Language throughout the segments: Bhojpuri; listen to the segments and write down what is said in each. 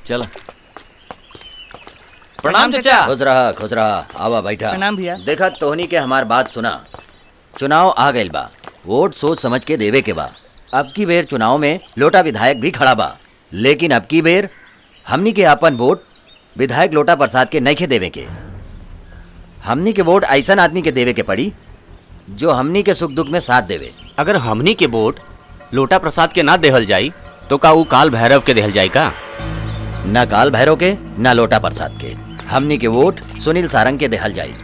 चलो। प्रणाम चाचा। खुश रहा आवा बैठा। प्रणाम भैया। देखा तोहनी के हमार बात सुना। चुनाव आ गइल बा, वोट सोच समझ के देवे के बा। अब की बेर चुनाव में लोटा विधायक भी खड़ा बा, लेकिन अब की बेर हमनी के अपन वोट विधायक लोटा प्रसाद के नइखे देवे के। हमनी के वोट ऐसन आदमी के देवे के पड़ी जो हमनी के सुख दुख में साथ देवे। अगर हमनी के वोट लोटा प्रसाद के ना देहल जाई तो का ऊ काल भैरव के देहल जाई का? न काल भैरव के न लोटा प्रसाद के। हमनी के वोट सुनील सारंग के देहल जाई।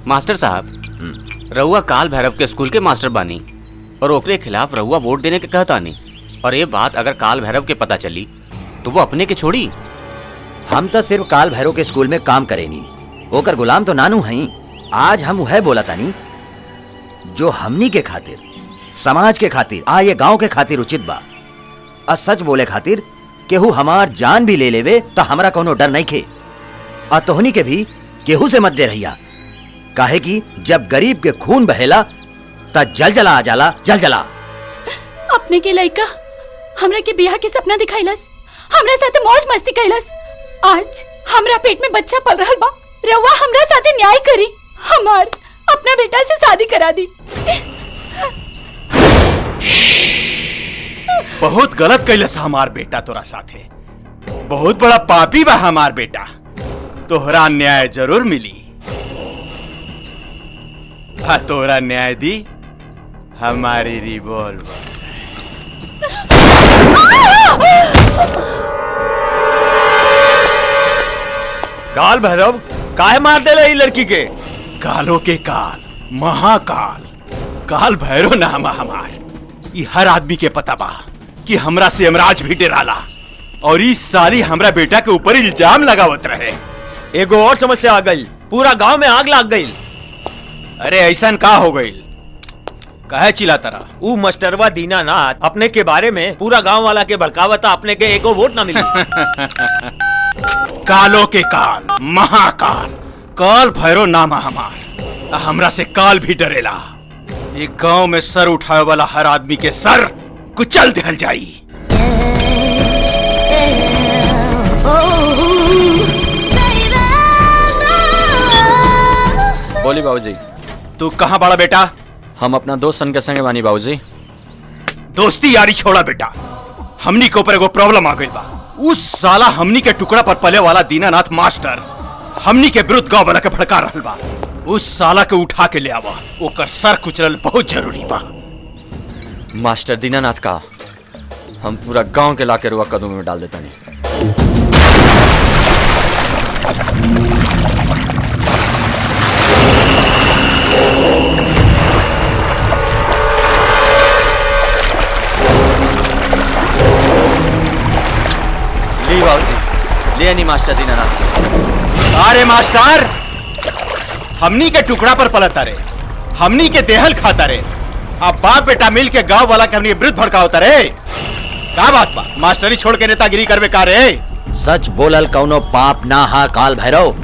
मास्टर साहब, रउआ काल भैरव के स्कूल के मास्टर बानी और ओकरे खिलाफ रउआ वोट देने के कहतानी, और ये बात अगर काल भैरव के पता चली तो वो अपने के छोड़ी। हम तो सिर्फ काल भैरव के स्कूल में काम करेनी, ओकर गुलाम तो नानू हई। आज हम वह बोला तानी जो हमनी के खातिर, समाज के खातिर, ये गांव के खातिर उचित बा। और सच बोले खातिर केहू हमार जान भी ले लेवे तो हमरा कोनो डर नहीं खे। और तोहनी के भी केहू से मत डे रहिया, काहे कि जब गरीब के खून बहेला त जलजला आ जाला। जलजला अपने के लइका हमरा के बियाह के सपना दिखाइलस, हमरा साथे मौज मस्ती कैलस। आज हमरा पेट में बच्चा पल रहल बा। रउआ हमरा साथे न्याय करी, हमार अपना बेटा से शादी करा दी। बहुत गलत कैलस हमार बेटा तोरा साथे। बहुत बड़ा पापी बा हमार बेटा। तोहरा न्याय जरूर मिली। तोहरा न्याय दी हमारी रिवॉल्वर। काल भैरव काहे मार दे रही लड़की के? कालों के काल, महाकाल काल भैरव नाम हमार। ये हर आदमी के पता बा कि हमरा से यमराज भी डराला, और इस साली हमरा बेटा के ऊपर इल्जाम लगावत रहे। एगो और समस्या आ गई, पूरा गांव में आग लग गई। अरे ऐसा का हो गई? कहे चिल्ला तरा? ऊ मास्टरवा दीनानाथ अपने के बारे में पूरा गांव वाला के भड़कावता, अपने के एको वोट ना मिली। कालों के काल, महाकाल काल भैरव नाम हमार। हमरा से काल भी डरेला। ये गांव में सर उठाए वाला हर आदमी के सर कुचल देहल जाई। बोली बाबूजी। तू कहाँ बड़ा बेटा? हम अपना दोस्त सन के संगे बानी बाबूजी। दोस्ती यारी छोड़ा बेटा, हमनी के ऊपर एगो प्रॉब्लम आ गई बा। उस साला हमनी के टुकड़ा पर पले वाला दीनानाथ मास्टर हमनी के विरुद्ध गांव वाला के भड़का रहल बा। उस साला के उठा के ले आवा, ओकर सर कुचलल बहुत जरूरी बा। मास्टर दीनानाथ का हम पूरा गांव के लाके रुआ कदम में डाल देता नहीं। ली बाबूजी, ले नहीं मास्टर दीनानाथ। अरे मास्टर, हमनी के टुकड़ा पर पलता रे, हमनी के देहल खाता रे। अब बाप बेटा मिल के गांव वाला के हमनी विरुद्ध भड़का होता रे। का बात बा? मास्टरी छोड़ के नेतागिरी करबे का रे? सच बोलल कौनो पाप ना हा काल भैरव।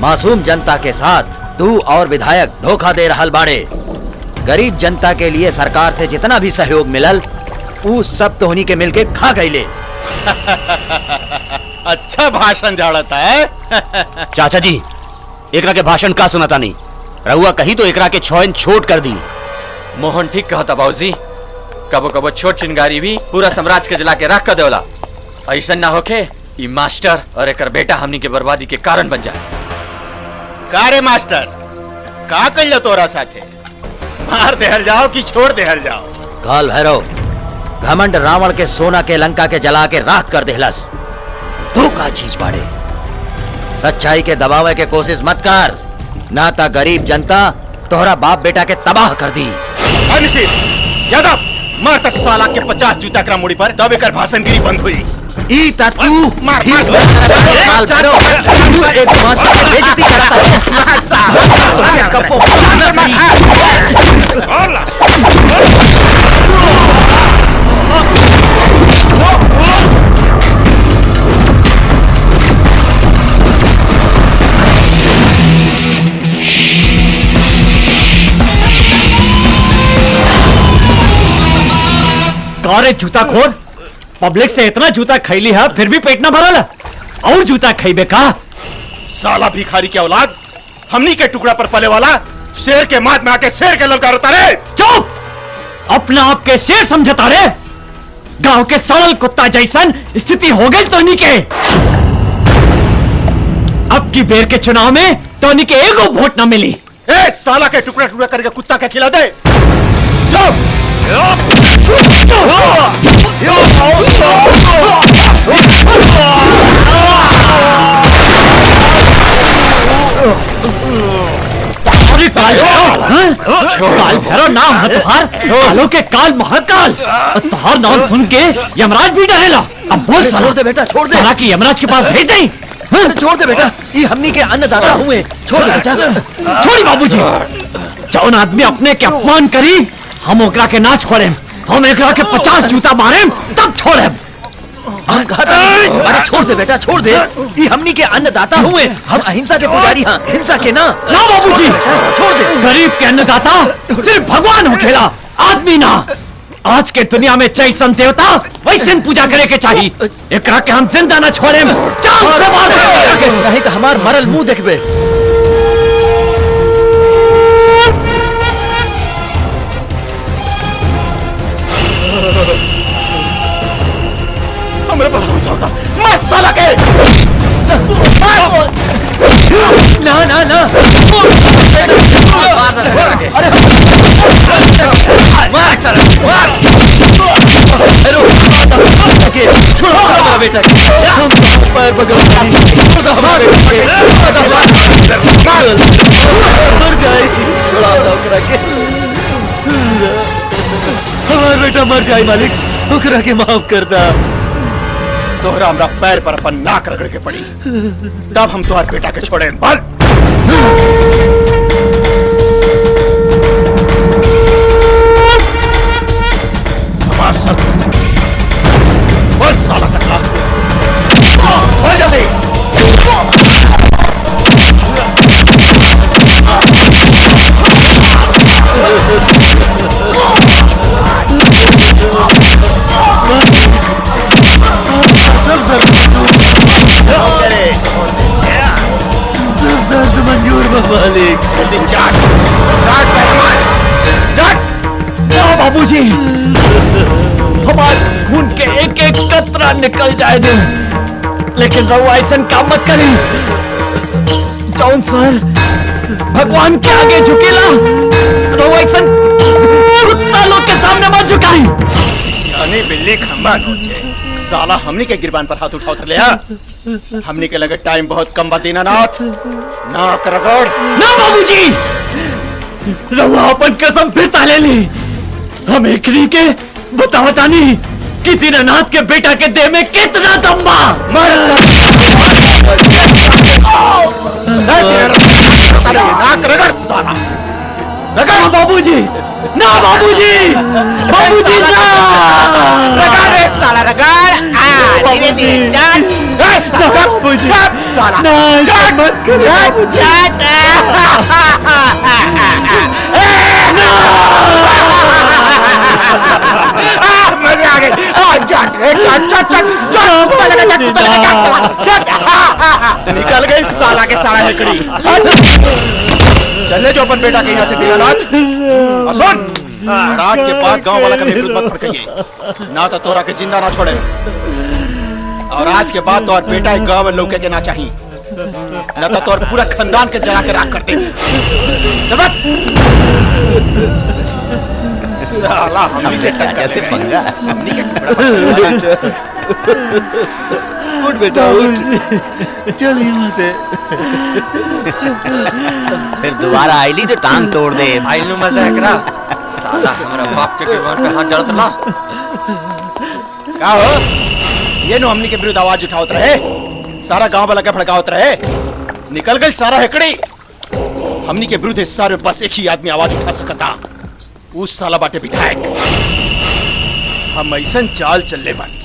मासूम जनता के साथ तू और विधायक धोखा दे रहल बाड़े। गरीब जनता के लिए सरकार से जितना भी सहयोग मिलल ऊ सब तोहनी के मिलके खा गईले। अच्छा भाषण झाड़ता है। चाचा जी, एकरा के भाषण का सुनाता नहीं। रहुआ कही तो एकरा के 6 इंच छोट कर दी। मोहन ठीक कहता बाबूजी, कबो कबो छोट चिंगारी भी पूरा साम्राज्य के जला के रख कर देवला। ऐसा ना होके ई मास्टर और एकर बेटा हमनी के बर्बादी के कारण बन जाए। का रे मास्टर, का कइल तोरा साथे? मार देहल जाओ कि छोड़ देहल जाओ? काल भैरव, घमंड रावण के सोना के लंका के जला के राख कर देहलस। तू का चीज बाड़े? सच्चाई के दबावे के कोशिश मत कर, ना ता गरीब जनता तोहरा बाप बेटा के तबाह कर दी। यादव, मार त साला के 50 जूता करा मुड़ी पर, तब एकर भाषणगिरी बंद हुई। ई ता तू ठीक काल भैरव, तू एक मास्टर की बेइज्जती करता है। कपो अरे जूता खोर, पब्लिक से इतना जूता खैली है फिर भी पेट ना भरल और जूता खैबे का। साला भिखारी की औलाद, हमनी के टुकड़ा पर पले वाला शेर के माथ में आके शेर के ललकार उतारे। चुप! अपना आप के शेर समझता रे। गांव के सरल कुत्ता जैसन स्थिति हो गई टोनी के। अब की बेर के चुनाव में टोनी के एगो वोट न मिली। ए साला के टुकड़ा टुकड़ा करके कुत्ता के खिला दे। चुप! काल भैरव नाम है तुहार, कालों के काल महाकाल। तुहार नाम सुन के यमराज भी डरेला। अब बोल छोड़ दे बेटा, छोड़ दे। साला की यमराज के पास भेज दें। अरे छोड़ दे बेटा, ये हमनी के अन्नदाता हुए। छोड़ दे बेटा। छोड़ी बाबूजी। जौन आदमी अपने के अपमान करी हम ओकरा के ना छोड़े। हम एकरा के 50 जूता मारे तब छोड़े। हम कहा था, अरे छोड़ दे बेटा, छोड़ दे। ये हमनी के अन्नदाता हुए। हम अहिंसा के पुजारी हैं, हिंसा के ना। ना बाबूजी, छोड़ दे। गरीब के अन्नदाता सिर्फ भगवान हो खेला, आदमी ना। आज के दुनिया में जैसन देवता वैसे पूजा करे के चाहिए। एकरा के हम जिंदा न छोड़े, जान से मार दे। नहीं तो हमार मरल मुंह देखबे। हमरे पर होता मत साला के। ना ना ना। छोड़ो बेटा, पैर पकड़ मर जाए। छोड़ा ओकरा के, हमार बेटा मर जाए मालिक, ओकरा के माफ कर दा। तोहरा हमरा पैर पर अपन नाक रगड़ के पड़ी, तब हम तोहर बेटा के छोड़े। बल हमार सब बल साला टकला हो जल्दी। सब सर्द मंजूर बा मालिक। चाट चाट पहलवान चाट। ना बाबूजी, हमारे खून के एक एक कतरा निकल जाए दे, लेकिन रहुआ ऐसा काम मत करी। जौन सर भगवान के आगे झुकेला, रहुआ ऐसा कुत्ता लोग के सामने मत झुकाई। सियानी बिल्ली खम्बा नोचे। साला हमनी के गिरबान पर हाथ उठा ले। हमनी के लगे टाइम बहुत कम बा दीनानाथ। नाक रगड़। ना बाबूजी, रहुआ अपन कसम फिर ताले ली। हम एकरी के बतावता नहीं कि दीनानाथ के बेटा के देह में कितना दम बा। नाक रगड़ साला रगड़ बाबूजी, ना बाबूजी, बाबूजी ना। रगड़ रे साला रगड़। धीरे धीरे चाट। बाबूजी, साला ना चाट मत करो बाबूजी। मजा आ गई। चाट रे चाट चाट चाट चाट। निकल गई साला के साला हेकड़ी। चले जो अपन बेटा के यहाँ से दीनानाथ। सुन, और आज के बाद गांव वाला कभी विरुद्ध मत भड़काइए, ना तो तोरा के जिंदा ना छोड़े। और आज के बाद तो और बेटा एक गांव में लौके के ना चाहिए, ना तो तोर पूरा खानदान के जला के राख कर देंगे। साला हमनी से कैसे पंगा। हमनी के टुकड़ा उठ बेटा उठ, चल यहाँ से। फिर दोबारा आईली तो टांग तोड़ दे। आईलू मजा करा। साला हमारा बाप के गिरबान पे हाथ जड़त ला। क्या हो? ये नो हमनी के विरुद्ध आवाज उठावत रहे, सारा गांव वाला के भड़कावत रहे। निकल गई सारा हेकड़ी। हमनी के विरुद्ध इस सारे बस एक ही आदमी आवाज उठा सकता, उस साला बाटे विधायक। हम ऐसा चाल चलने बानी,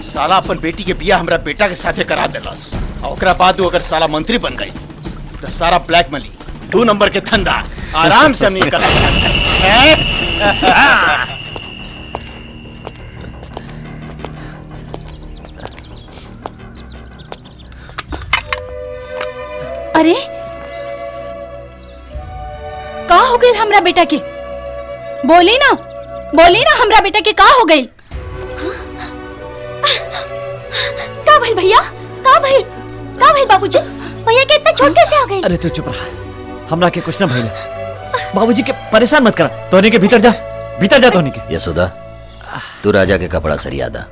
साला अपन बेटी के बिया हमरा बेटा के साथे करा देलस, और ओकरा बाद अगर साला मंत्री बन गई तो सारा ब्लैक मनी 2 नंबर के धंधा आराम से हमनी कर सकते। अरे का हो गई हमरा बेटा के? बोली ना हमरा बेटा के का हो गई? का भइल भैया? का भइल बाबूजी? भैया के इतना छोट कैसे आ गए? अरे तू चुप रहा, हमरा के कुछ ना भइल। बाबूजी के परेशान मत करा। तोनी के भीतर जा तोनी के। यशोदा, तू राजा के कपड़ा सरिया दा।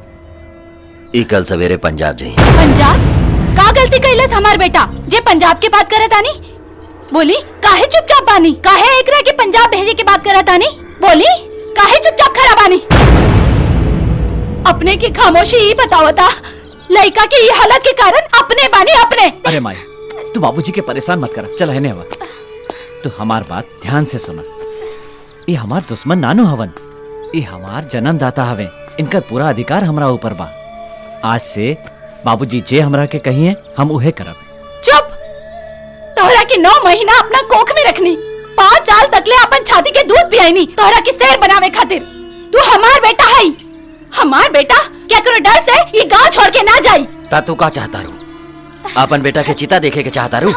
ई कल सवेरे पंजाब जाई। पंजाब? का गलती कैलस हमार बेटा जे पंजाब के बात करत आनी? बोली काहे चुपचाप बानी? काहे एकरा के पंजाब भेजे के बात करत आनी? बोली काहे चुपचाप खड़ा बानी? अपने की खामोशी ही बतावता लड़का के ये हालत के कारण अपने बानी अपने। अरे माई, तू बाबूजी के परेशान मत कर। चल है हवा, तू हमार बात ध्यान से सुना। ये हमार दुश्मन नानू हवन, ये हमार जन्मदाता हवे। इनका पूरा अधिकार हमरा ऊपर बा। आज से बाबूजी जे हमरा के कहिए हम उहे करब। चुप! तोहरा के 9 महीना अपना कोख में रखनी, 5 साल तकले अपन छाती के दूध पियाईनी तोहरा के शेर बनावे खातिर। तू हमार बेटा है, हमार बेटा क्या करो डर से ये गांव छोड़ के ना जाई। ता तू का चाहता रू? अपन बेटा के चिता देखे के चाहता रू?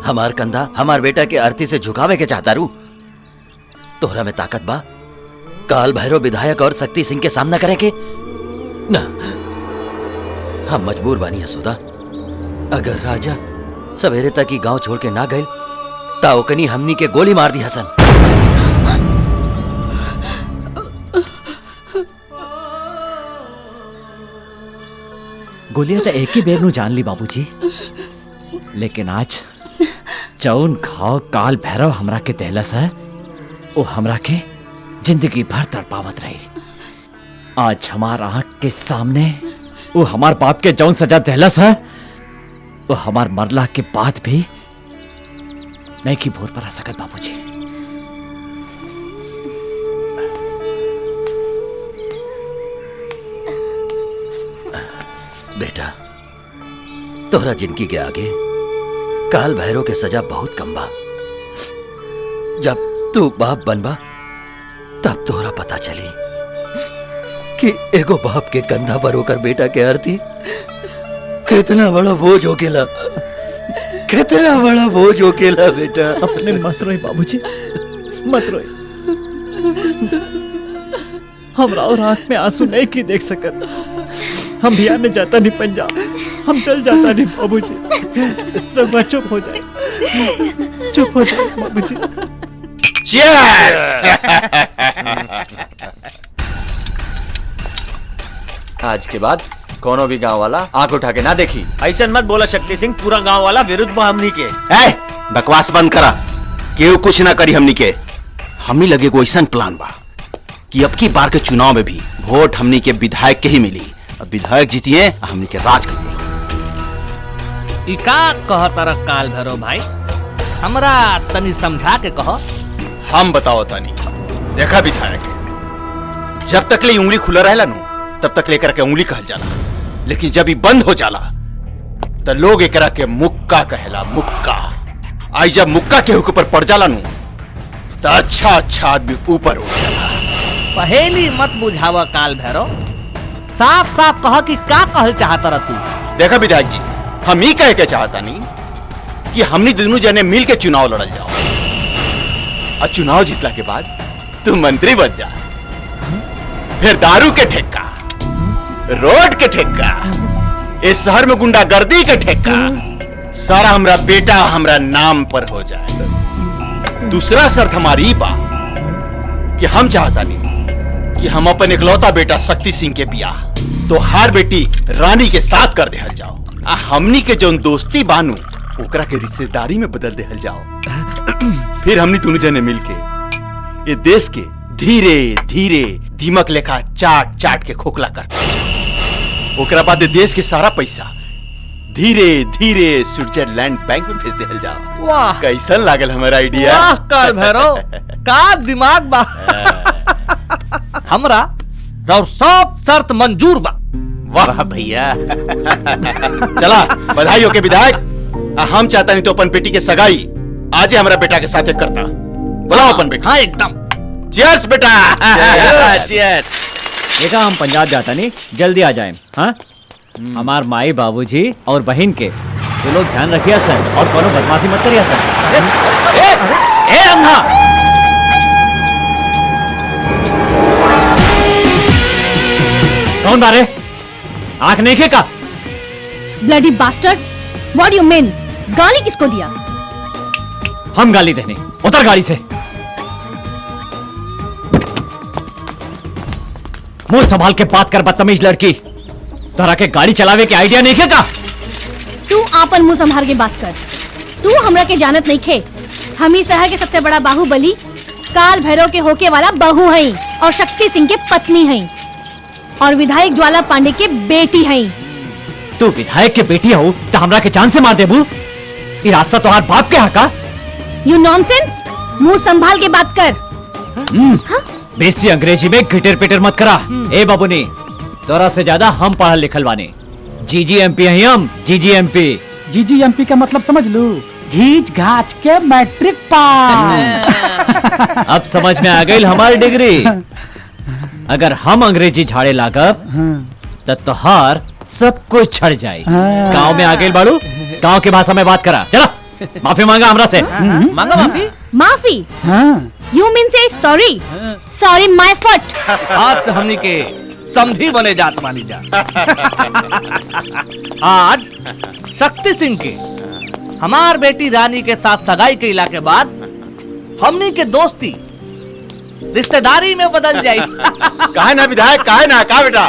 हमार कंधा हमार बेटा के अर्थी से झुकावे के चाहता रू? तोहरा में ताकत बा काल भैरव विधायक और शक्ति सिंह के सामना करे के? ना, हम मजबूर बानी यशोदा। अगर राजा सवेरे तक ही गांव छोड़ के ना गए ता ओकनी हमनी के गोली मार दी हसन। गोलियां तो एक ही बेर नु जान ली बाबूजी, लेकिन आज जौन घाव काल भैरव हमरा के देहलस है वो हमरा के जिंदगी भर तड़पावत रही। आज हमार आंख के सामने वो हमार बाप के जौन सजा देहलस है वो हमार मरला के बाद भी नहीं की भोर पर आ सकत बाबूजी। बेटा, तोहरा जिंदगी के आगे काल भैरव के सजा बहुत कम बा। जब तू बाप बनबा तब तोहरा पता चली कि एगो बाप के कंधा पर होकर बेटा के अर्थी कितना बड़ा बोझ होकेला, कितना बड़ा बोझ होकेला बेटा। अपने मत रोई बाबूजी, मत रोई। हमरा और आंख में आंसू नहीं की देख सकत। हम भी आने जाता नहीं पंजाब, हम चल जाता नहीं बाबूजी। रघुआ चुप हो जाए, चुप हो जाए बाबूजी। Cheers! आज के बाद कोनो भी गांव वाला आंख उठा के ना देखी। ऐसा मत बोला शक्ति सिंह, पूरा गांव वाला विरुद्ध बा हमनी के। बकवास बंद करा। केहू कुछ ना करी हमनी के। हमनी लगे कोई ऐसा प्लान बा कि अब की बार के चुनाव में भी वोट हमनी के विधायक के ही मिली। अब विधायक जीतिए, हमनी के राज करिए। इका कह तरह काल भैरव भाई, हमरा तनी समझा के कहो। हम बताओ तानी। देखा विधायक, जब तक ले उंगली खुला रहेला नु तब तक लेकर के उंगली कहल जाला, लेकिन जब ये बंद हो जाला तो लोग एकरा के मुक्का कहेला। मुक्का आई जब मुक्का के ऊपर पड़ जाला नु तो अच्छा आदमी ऊपर उठ जाला। पहेली मत बुझावा काल भैरव, साफ साफ कह कि का कहल चाहता रह तू। देखा विधायक जी, हम ही कह के चाहता नहीं कि हमनी दोनों जने मिल के चुनाव लड़ल जाओ और चुनाव जीतला के बाद तू मंत्री बन जा। फिर दारू के ठेका, रोड के ठेका, इस शहर में गुंडागर्दी के ठेका सारा हमरा बेटा हमरा नाम पर हो जाए। दूसरा शर्त हमारी बा कि हम चाहता नहीं कि हम अपन इकलौता बेटा शक्ति सिंह के बियाह तो हर बेटी रानी के साथ कर देहल जाओ। हमनी के जो दोस्ती बानू ओकरा के रिश्तेदारी में बदल देहल जाओ। फिर हमनी दोनों जने मिलके ये देश के धीरे धीरे दीमक लेखा चाट चाट के खोखला करते जाओ। ओकरा बाद देश के सारा पैसा धीरे धीरे स्विट्जरलैंड बैंक में भेज देहल जाओ। वाह, कैसन लागल हमारा आइडिया? वाह काल भैरव, का दिमाग बा। हमरा और सब शर्त मंजूर बा। वाह भैया। चला बधाई हो के विधायक। हम चाहता नहीं तो अपन बेटी के सगाई आज हमारा बेटा के साथ करता। बुलाओ अपन बेटा। हाँ एकदम। चीयर्स बेटा। चीयर्स। देखा हम पंजाब जाता नहीं, जल्दी आ जाए। हाँ हमार माई बाबूजी और बहन के तो लोग ध्यान रखिए सर और कोनो बदमाशी मत करिए सर। ए अंधा कौन बारे आंख नहीं खे का? Bloody bastard, what do you mean? गाली किसको दिया? हम गाली देने उतर गाड़ी से। मुंह संभाल के बात कर बदतमीज लड़की। तरह के गाड़ी चलावे के आइडिया नहीं का? तू आपन मुंह संभाल के बात कर। तू हमरा के जानत नहीं खे। हम ही शहर के सबसे बड़ा बाहुबली काल भैरव के होके वाला बहू हई और शक्ति सिंह के पत्नी हई और विधायक ज्वाला पांडे के बेटी हई। तू विधायक के बेटी हो तो हमरा के जान से मार देबू? ये रास्ता तो हाथ बाप के हका। यू नॉनसेंस, मुंह संभाल के बात कर। बेसी अंग्रेजी में गिटर पिटर मत करा। ए बाबूनी तोरा से ज्यादा हम पढ़ल लिखल बानी। जीजीएमपी हैं हम, जीजीएमपी। जीजीएमपी का मतलब समझ लू, घीच घाच के मैट्रिक पास। अब समझ में आ गई हमारी डिग्री। अगर हम अंग्रेजी झाड़े लागब तो तोहार सब कुछ छड़ जाए। गांव में आ गई बाड़ू, गांव की भाषा में बात करा। चला माफी मांगा हमरा से। मांगा माफी? माफी? हाँ। यू मीन से सॉरी? सॉरी माय फुट। आज से हमनी के समधी बने जात मानी जा। आज शक्ति सिंह के हमार बेटी रानी के साथ सगाई के के बाद हमनी के दोस्ती रिश्तेदारी में बदल जाई। काहे ना विधायक, काहे ना का बेटा।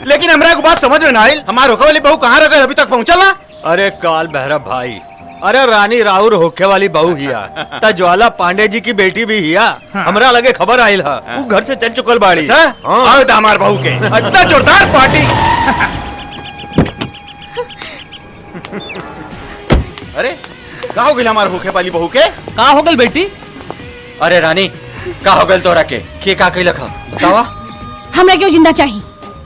लेकिन हमरा को बात समझ में ना आइल, हमार होखे वाली बहू कहाँ रह गई, अभी तक पहुंचल ना? अरे काल भैरव भाई, अरे रानी राउर होखे वाली बहू हिया ता ज्वाला पांडे जी की बेटी भी हिया। हमरा लगे खबर आइल हा, वो घर से चल चुकल बाड़ी। अच्छा आओ ता हमार बहू के इतना जोरदार पार्टी। अरे का हो गइल हमार होखे वाली बहू के? का हो गल बेटी? अरे रानी का हो गल तोरा के का कइलक हा बतावा? हमरा क्यों जिंदा चाहिए?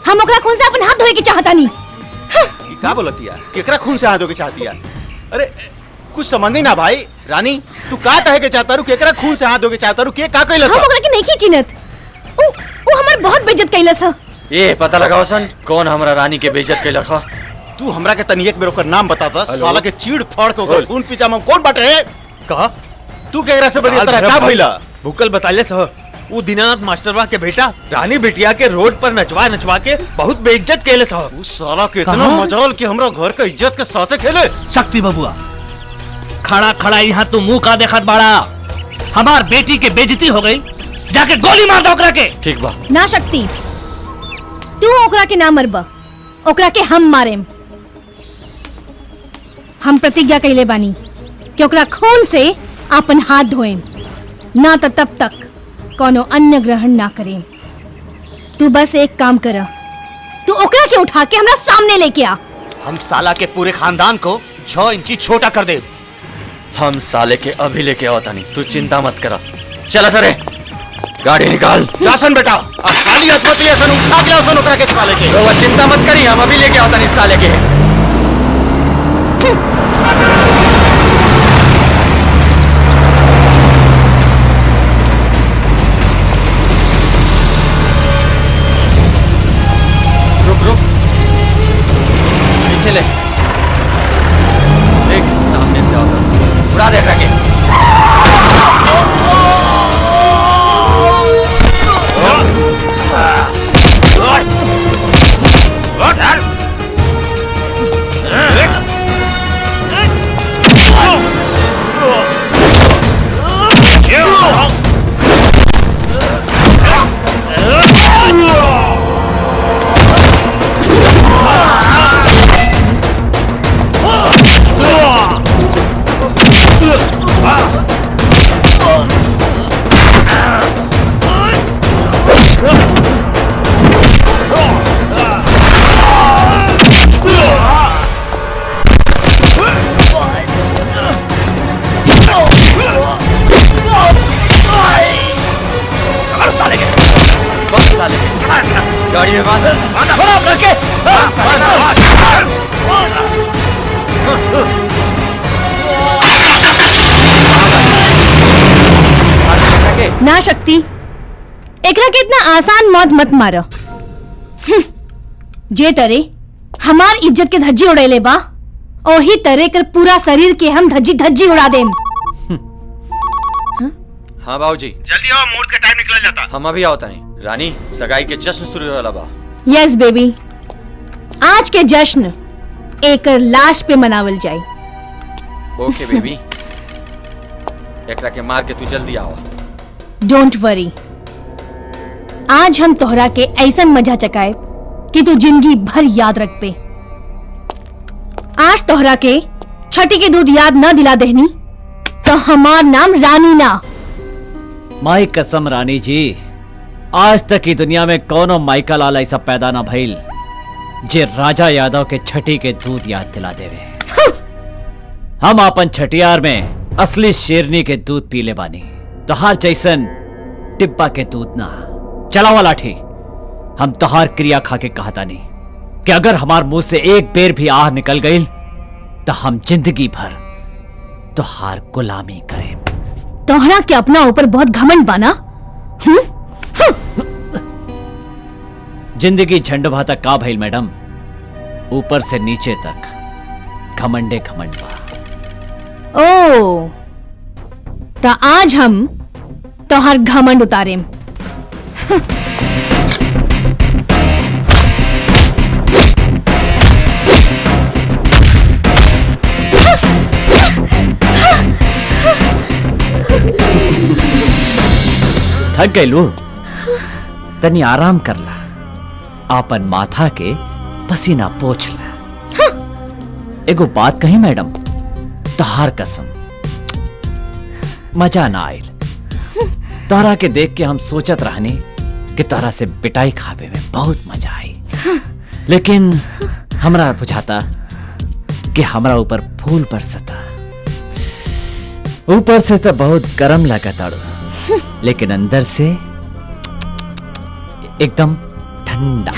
हम ओकरा खून से अपन हाथ धोए के चाहता नहीं। ये का बोलतिया? केकरा खून से हाथ धो के चाहतिया? अरे कुछ समझ नहीं ना भाई। रानी तू का कहे के चाहता रू? केकरा खून से हाथ धो के चाहता रू? के का कइलस? हम ओकरा के नहीं खींचिनत। ओ हमर बहुत बेइज्जत कइलस ह। ये पता लगाओ सन कौन हमरा रानी के बेइज्जत कइलक हा? तू हमरा के तनी एक बेर ओकर नाम बता दा। साला के चीड़ फाड़ के ओकर खून पीछा में कौन बाटे? कहा तू केकरा से बड़ी तरह का भइला? भूकल बताले सह वो दीनानाथ मास्टरवा के बेटा रानी बिटिया के रोड पर नचवा नचवा के बहुत बेइज्जत केले सह। उस साला के इतना मजाल कि हमरा घर के इज्जत के साथे खेले। शक्ति बबुआ, खड़ा खड़ा यहाँ तू मुंह का देखत बाड़ा। हमार बेटी के बेइज्जती हो गई, जाके गोली मार दो ओकरा के। ठीक बा। ना शक्ति, तू ओकरा के ना मरबा, ओकरा के हम मारेम। हम प्रतिज्ञा कइले बानी कि ओकरा खून से अपन हाथ धोएम, ना तो तब तक कोनो अन्न ग्रहण ना करें। तू बस एक काम कर, तू ओकरा के उठा के हमरा सामने लेके आ। हम साला के पूरे खानदान को 6 इंची छोटा कर दे। हम साले के अभी लेके आवता नहीं, तू चिंता मत करा। चला सरे गाड़ी निकाल। जासन बेटा अब खाली हाथ मत लिया सन, उठा के लाओ सन ओकरा के साले के। तो चिंता मत करी, हम अभी लेके आवता नहीं साले के। ले देख सामने से आता उड़ा दे के। गाड़ी में बांध रखे। ना शक्ति, एकरा के इतना आसान मौत मत मारो। जे तरे हमार इज्जत के धज्जी उड़ेले बा, ओही तरह कर पूरा शरीर के हम धज्जी धज्जी उड़ा देम। हाँ बाबूजी, जल्दी आओ, मूड का टाइम निकल जाता। हम अभी आओ तनी। रानी, सगाई के जश्न शुरू होला बा। यस बेबी, आज के जश्न एक लाश पे मनावल जाए। ओके बेबी, एकरा के मार के तू जल्दी आओ। डोंट वरी, आज हम तोहरा के ऐसन मजा चकाए कि तू जिंदगी भर याद रख पे। आज तोहरा के छठी के दूध याद न दिला देहनी तो हमार नाम रानी ना। माई कसम रानी जी, आज तक की दुनिया में कौनो माइका लाल ऐसा पैदा ना भइल जे राजा यादव के छठी के दूध याद दिला देवे। हम अपन छठियार में असली शेरनी के दूध पीले बानी, तोहार जैसन टिब्बा के दूध ना। चलावा लाठी, हम तोहार क्रिया खा के कहता नहीं कि अगर हमार मुंह से एक बेर भी आह निकल गई तो हम जिंदगी भर तोहार गुलामी करें। तोहरा के अपना ऊपर बहुत घमंड बाना। जिंदगी झंडभा तक का भइल मैडम, ऊपर से नीचे तक घमंडे घमंड बा। ओ, तो आज हम तोहर घमंड उतारेम। थक गई लू, तनी आराम कर ला, आपन माथा के पसीना पोछ ला। एगो बात कही मैडम, तोहार कसम मजा ना आयल। तोहरा के देख के हम सोचत रहनी कि तोहरा से पिटाई खावे में बहुत मजा आई, लेकिन हमरा बुझाता कि हमरा ऊपर फूल बरसता। ऊपर से तो बहुत गर्म लगता, लेकिन अंदर से एकदम ठंडा।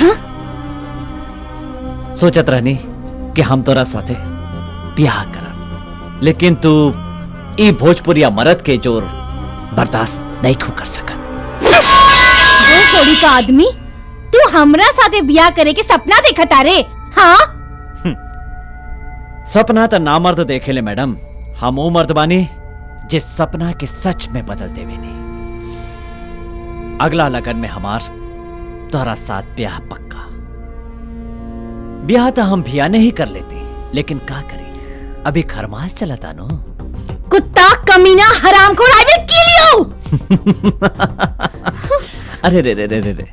सोचत रहनी कि हम तोरा साथे ब्याह करब, लेकिन तू ई भोजपुरिया मर्द के जोर बर्दाश्त नहीं कर सकत। वो थोड़ी का आदमी, तू हमरा साथे ब्याह करे के सपना देखता रे? हाँ, सपना तो ना मर्द देखे ले मैडम, हम वो मर्द बानी जिस सपना के सच में बदल देवे नहीं। अगला लगन में हमार तोहरा साथ ब्याह पक्का। ब्याह तो हम भिया नहीं कर लेते, लेकिन का करी, अभी खरमास चलता नो। कुत्ता कमीना हरामखोर, आई विल किल यू। अरे रे रे रे रे रे,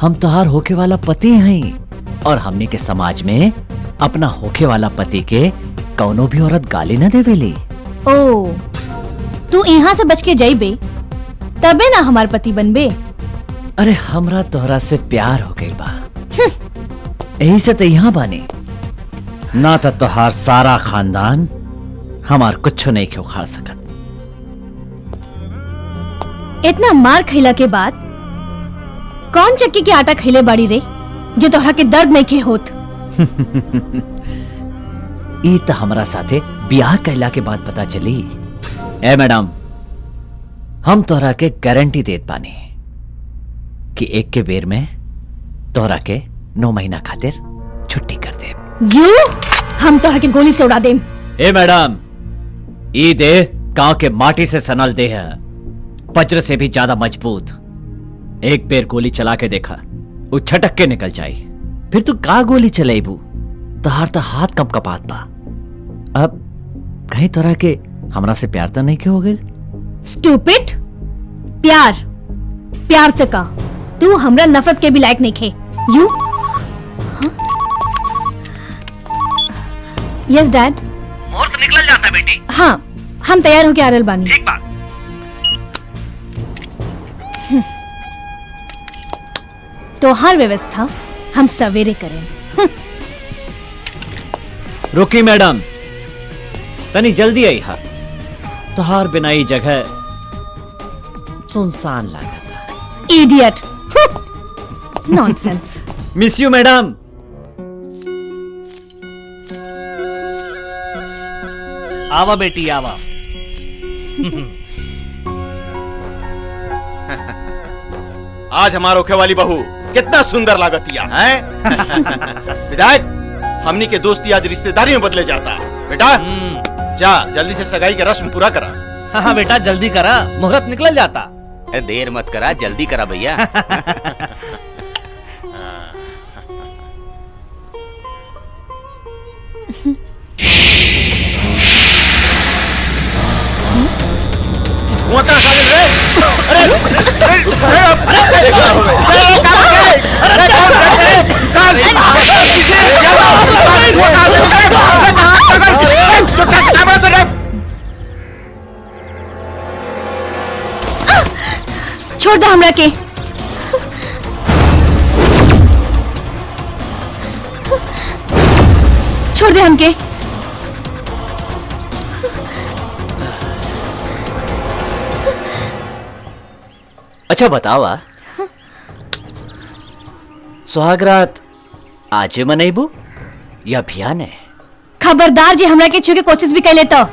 हम तोहार होके वाला पति हैं, और हमने के समाज में अपना होके वाला पति के कौनो भी औरत गाली न देवेली। ओ, तू यहाँ से बच के जाइबे तबे ना हमार पति बनबे। अरे हमरा तोहरा से प्यार हो गई बा, यही से तो यहाँ बानी। ना तो तोहार सारा खानदान हमार कुछ नहीं क्यों खा सकत। इतना मार खैला के बाद कौन चक्की के आटा खैले बाड़ी रे जो तोहरा के दर्द नहीं खे होत? ई तो हमरा साथे ब्याह कैला के बाद पता चली। ए मैडम, हम तोहरा के गारंटी देत बानी कि एक के बेर में तोहरा के 9 महीना खातिर छुट्टी कर दे। यू, हम तोहरा के गोली से उड़ा देम। ए मैडम, ई देह गांव के माटी से सनल देह है, वज्र से भी ज्यादा मजबूत। एक बेर गोली चला के देखा, वो छटक के निकल जाई। फिर तू का गोली चलेबू? तोहार तो हाथ कम कपात बा। अब कहीं तोरा के हमरा से प्यार तो नहीं क्यों हो गई? स्टूपिड, प्यार प्यार तो का तू हमरा नफरत के भी लायक नहीं खे। You, yes dad. मुहूर्त निकल जाता बेटी। हाँ, हम तैयार होके आ रहल बानी। ठीक बात। तो हर व्यवस्था हम सवेरे करें। रुकी मैडम, तनी जल्दी आई हा। तोहार बिनाई जगह सुनसान लागता। Idiot, nonsense. Miss you madam. आवा बेटी आवा। आज हमार होखे वाली बहू कितना सुंदर लागतिया है। विधायक, हमनी के दोस्ती आज रिश्तेदारी में बदले जाता। बेटा जा जल्दी से सगाई का रस्म पूरा करा। हाँ हाँ बेटा जल्दी करा, मुहूर्त निकल जाता। देर मत करा, जल्दी करा भैया। छोड़ दो हमरा के। छोड़ दे हमके। अच्छा बतावा, सुहागरात आज मनेबू या बिहाने? खबरदार जे हमरा के छू के कोशिश भी कैले तो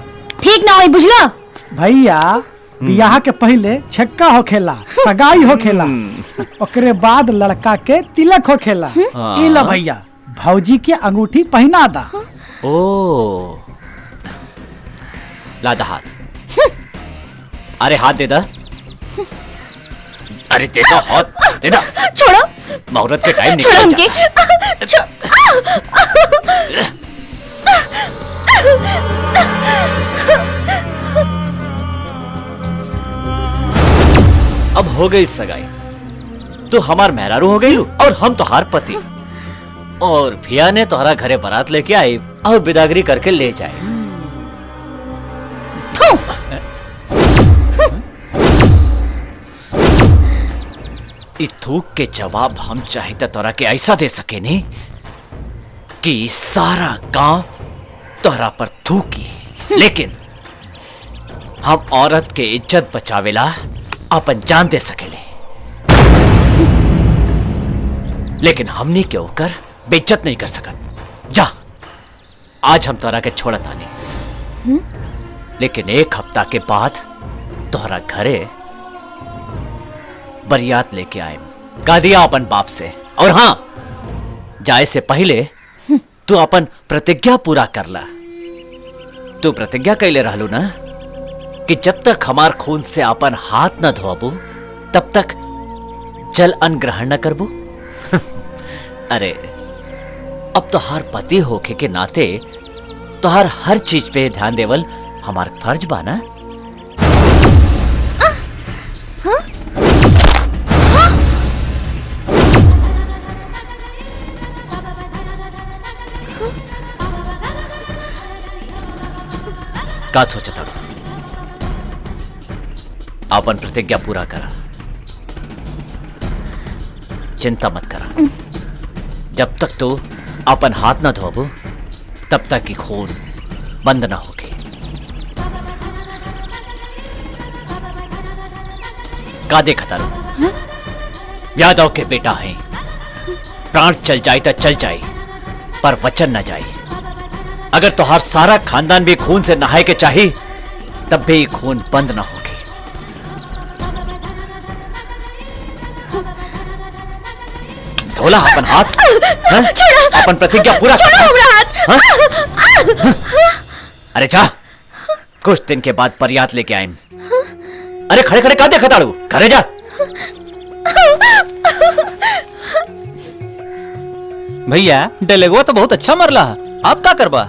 ठीक ना होई, बुझला? भैया बियाह के पहले छक्का होखेला, सगाई होखेला, ओकरे बाद लड़का के तिलक होखेला। ई ला भैया भौजी के अंगूठी पहना दा। ओ लादा हाथ। अरे हाथ दे दा। अरे दे दो हाथ, दे दा। छोड़ो, मुहूर्त के टाइम छोड़ो निकल हमके। अब हो गई सगाई, तो हमार मेहरारू हो गई और हम तोहार पति। और भिया ने तोहरा घरे बारात लेके आई और बिदागरी करके ले जाए। इस थूक के जवाब हम चाहते तोरा के ऐसा दे सके नहीं कि सारा गांव तोहरा पर थूकी, लेकिन हम औरत के इज्जत बचावेला अपन जान दे सकेले, लेकिन हमनी के ओकर बेइज्जत नहीं कर सकत। जा आज हम तोरा के छोड़त आनी, लेकिन एक हफ्ता के बाद तोहरा घरे बरियात लेके आए। कह दिया अपन बाप से। और हाँ, जाए से पहले तू अपन प्रतिज्ञा पूरा कर ला। तू प्रतिज्ञा कैले रहलू ना कि जब तक हमार खून से अपन हाथ न धोबू तब तक जल अन्न ग्रहण न करबू। अरे अब तो हर पति होके के नाते तो हर चीज पे ध्यान देवल हमार फर्ज बा ना। का सोचता अपन प्रतिज्ञा पूरा करा, चिंता मत करा। जब तक तो अपन हाथ ना धोबो तब तक की खून बंद ना होगी। का देखता रहो, यादव के बेटा है, प्राण चल जाए तो चल जाए पर वचन ना जाए। अगर तोहार सारा खानदान भी खून से नहाए के चाहिए तब भी खून बंद ना होगी। धोला अपन हाथ, अपन प्रतिज्ञा पूरा कर। अरे जा, कुछ दिन के बाद बरियात लेके आए। अरे खड़े खड़े का देखा ताड़ू, घरे जा। भैया डेलेगुआ तो बहुत अच्छा मरला, आप का करबा?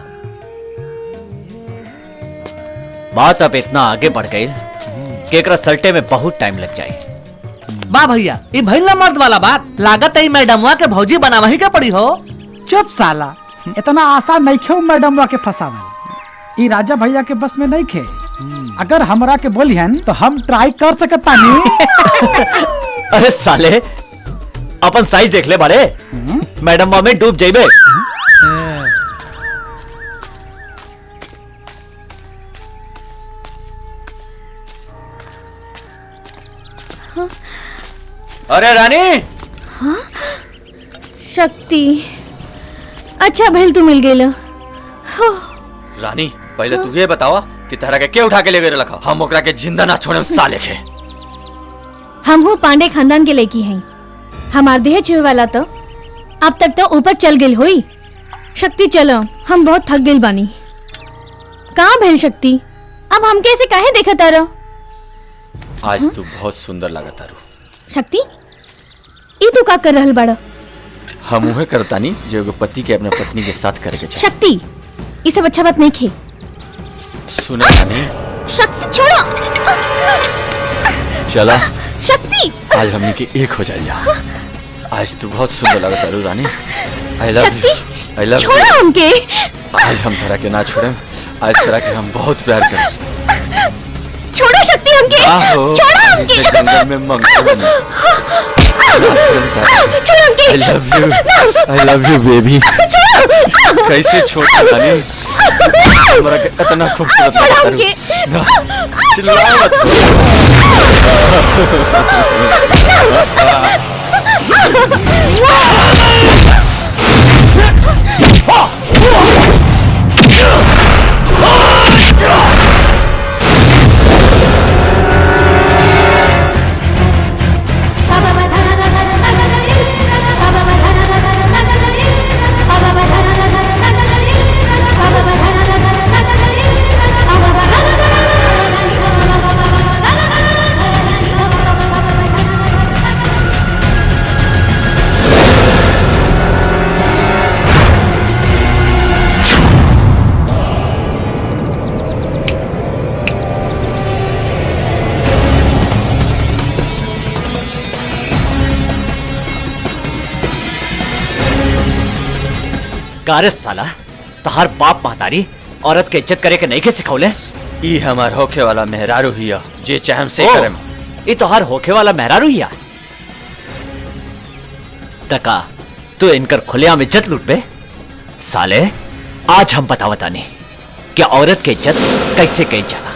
बात अब इतना आगे बढ़ गई कि एकरा सल्टे में बहुत टाइम लग जाए। बा भैया ये भइला मर्द वाला बात, लागत है मैडमवा के भौजी बनावा ही के पड़ी हो। चुप साला, इतना आसान नहीं खे मैडमवा के फसावल। ई राजा भैया के बस में नहीं खे। अगर हमरा के बोलिहन तो हम ट्राई कर सकता नहीं। अरे साले अपन साइज देख ले बारे, मैडम में डूब जाइबे। अरे रानी। हाँ? शक्ति, अच्छा भैल तू मिल गई। रानी पहले तू ये बतावा कि तारा के उठा के ले गए रखा, हम ओकरा के जिंदा ना छोड़े साले के। हम हो पांडे खानदान के लड़की हैं, हमार देह छुए वाला तो अब तक तो ऊपर चल गई हुई। शक्ति चलो, हम बहुत थक गई बानी। कहाँ भेल शक्ति? अब हम कैसे काहे देखा तारो? आज तू बहुत सुंदर लगा तारू। शक्ति, ई तू का कर रहल बाड़ा? हम उहे करतानी जो एगो पति के अपने पत्नी के साथ करे के चाहे। शक्ति, ई सब अच्छा बात नहीं खे। सुने नहीं। शक्ति छोड़ो। चला शक्ति, आज हमनी के एक हो जाइया। आज तू बहुत सुंदर लगा तारू रानी। I love you. I love you. छोड़ो हमके। आज हम तरह के ना छोड़े। आज तरह के हम बहुत प्यार करें। छोड़ो शक्ति हमके। छोड़ो हमके। जंगल में मंगल बने। छोड़ो हमके। I love you baby। कैसे छोड़ रानी? हमरा के इतना खूबसूरत छोड़ो तारू। हमके। ना, चिल्लाओ मत। कारे साला, तहार बाप महतारी औरत के इज्जत करे के नहीं के सिखौले? ई हमार होखे वाला मेहरारू हिया जे चाहम से करम। ई तोहार होखे वाला मेहरारू हिया। तका तू इनकर खुलेआम इज्जत लूट पे? साले, आज हम बतावतानी कि औरत के इज्जत कैसे कई जाला।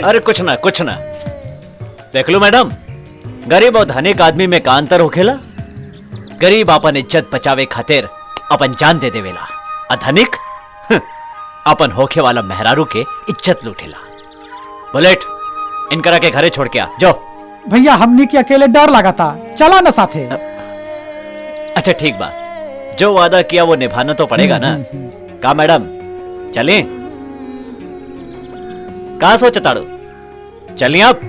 अरे कुछ ना देख लो मैडम, गरीब और धनिक आदमी में का अंतर होखेला? गरीब अपन इज्जत बचावे खातिर अपन जान दे देवेला, और धनिक अपन होखे वाला मेहरारू के इज्जत लूटेला। बुलेट, इनकरा के घरे छोड़ के आ जाओ। भैया हमनी के अकेले डर लगा था, चला ना साथे। अच्छा ठीक बा, जो वादा किया वो निभाना तो पड़ेगा ना। का मैडम चलें? कहा सोचताड़ो? चलिए आप।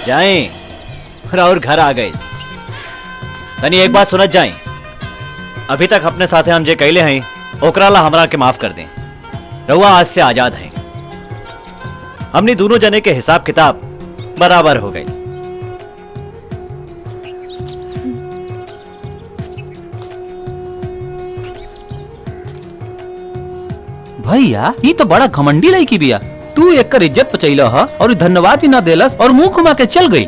जाएं, और घर आ गए। तनी एक बात सुनत जाएं, अभी तक अपने साथे हम जे कैले हैं ओकरा ला हमरा के माफ कर दें। रउआ आज से आजाद हैं। हमने दोनों जने के हिसाब किताब बराबर हो गए। भैया ये तो बड़ा घमंडी लड़की बिया। तू एकर इज्जत बचैला ह और धन्यवाद भी ना देलस और मुंह घुमा के चल गई।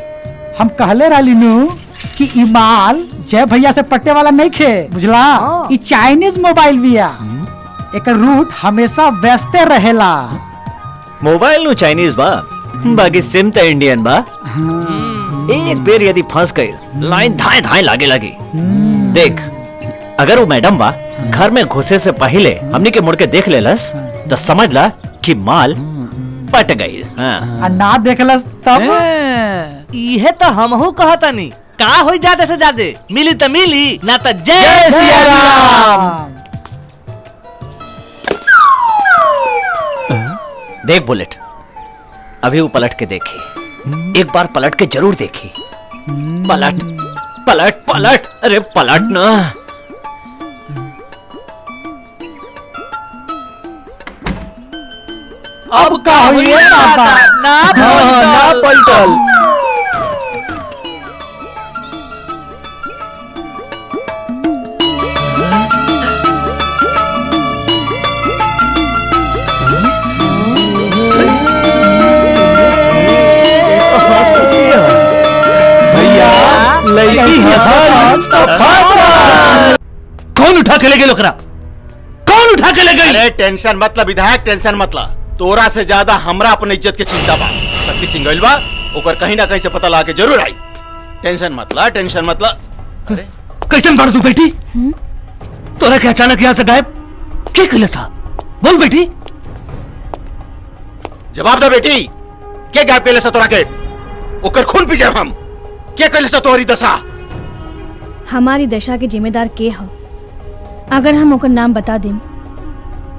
हम कहले रहली नु कि ई माल जय भैया से पट्टे वाला नहीं खे, बुझला? ई चाइनीज मोबाइल बिया, एकर रूट हमेशा व्यस्त रहेला। मोबाइल नु चाइनीज बा, बाकी सिम तो इंडियन बा। एक बेर यदि फंस गई लाइन धाए धाए लागे लगी। देख, अगर वो मैडम बा घर में घुसे से पहले हमने के मुड़ के देख लेलस तो समझ ला कि माल पट गई। हाँ। ना देखलस तब इहे तो हमहू कहतानी, का होई ज्यादा से ज्यादा मिली तो मिली, ना तो जय सिया राम। देख बुलेट, अभी वो पलट के देखी, एक बार पलट के जरूर देखी। पलट पलट पलट, अरे पलट ना। हुई है बाबा। ना ना पलटल। भैया लड़की हसन तो फांसा। कौन उठा के ले गए लोकरा? कौन उठा के ले गए? अरे टेंशन मतलब विधायक, टेंशन मतलब तोरा से ज्यादा हमरा अपने इज्जत के चिंता बा। शक्ति सिंह गइल बा, ओकर कहीं ना कहीं से पता लगा के जरूर आई। टेंशन मतलब, टेंशन मतलब। अरे कैसन बाड़ तू बेटी? तोरा के अचानक यहाँ से गायब क्या कइले सा? बोल बेटी। जवाब दे बेटी, के गायब कइले सा तोरा के? ओकर खून पी जाब हम। के कइले सा तोहरी दशा? हमारी दशा के जिम्मेदार के हो? अगर हम ओकर नाम बता देम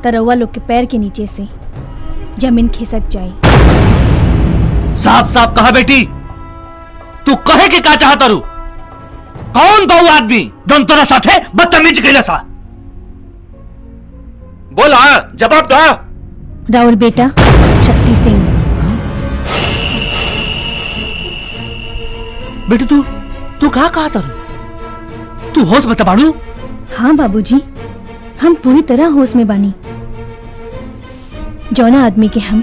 त रउआ लोग के पैर के नीचे से जमीन खिसक जाए। साफ साफ कहा बेटी, तू कहे के का चाहता रू? कौन बहु आदमी जौन तोरा साथे बदतमीज कइले सा? बोला, जवाब दो। राउर बेटा शक्ति सिंह। बेटी तू कहा था? तू होश में बाड़ू? हाँ बाबूजी, हम पूरी तरह होश में बानी। जौना आदमी के हम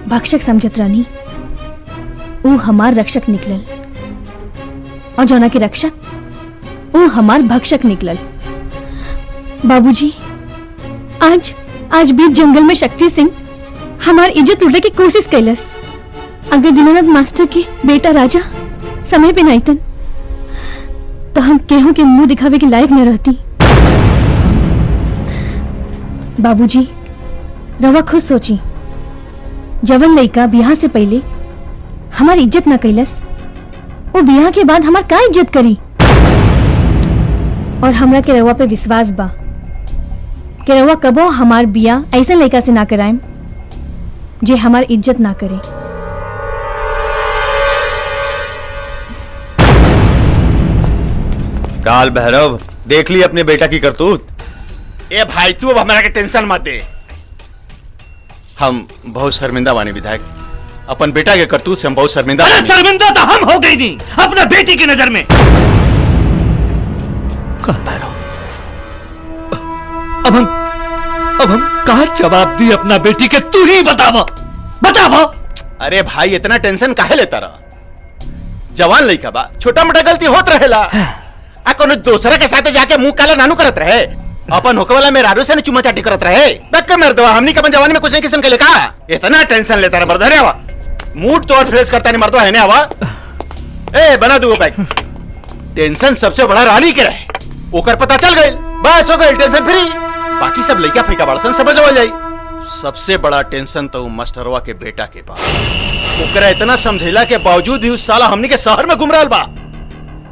भक्षक समझत रानी, वो हमार रक्षक निकलल, और जौना के रक्षक वो हमार भक्षक निकलल। बाबूजी, आज बीच जंगल में शक्ति सिंह हमार इज्जत लूटे की कोशिश कैलस। अगर दीनानाथ मास्टर के बेटा राजा समय पे नहीं तन तो हम केहू के मुंह दिखावे के लायक न रहती। बाबूजी, रवा खुद सोची, जवन लड़का बियाह से पहले हमारी इज्जत न कैलस, वो बियाह के बाद हमार का इज्जत करी? और हमरा के रवा पे विश्वास बा कि रवा कबो हमार बियाह ऐसे लड़का से ना कराएम जे हमार इज्जत ना करे। काल भैरव, देख ली अपने बेटा की करतूत। ए भाई, तू अब हमारा के टेंशन मत दे। हम बहुत शर्मिंदा बानी विधायक, अपन बेटा के करतूत से हम बहुत शर्मिंदा। अरे शर्मिंदा तो हम हो गई नहीं अपने बेटी की नजर में। अब हम कहा जवाब दी अपना बेटी के? तू ही बतावा। अरे भाई, इतना टेंशन काहे लेता रहा? जवान लइका बा, छोटा मोटा गलती होत रहेला। आ कोनो दूसरे के साथे जाके मुंह काला नानू करत रहे, अपन होके वाला मेरा से चुम्मा चाटी करत रहे। बक्का मर दवा, हमनी के जवानी में कुछ नहीं किस्म के लेका। इतना टेंशन लेता रहा मर्द। आवा मूड तो और फ्रेश करता नहीं मर्दवा है ने। आवा ए बना दू पैक। टेंशन सबसे बड़ा रानी के रहे, ओकर पता चल गई, बस हो गई टेंशन फ्री। बाकी सब लइका फैका बड़सन समझ हो जाई। सबसे बड़ा टेंशन तो मास्टरवा के बेटा के पास। ओकरा इतना समझेला के बावजूद भी उस साला हमनी के शहर में घूम रहा बा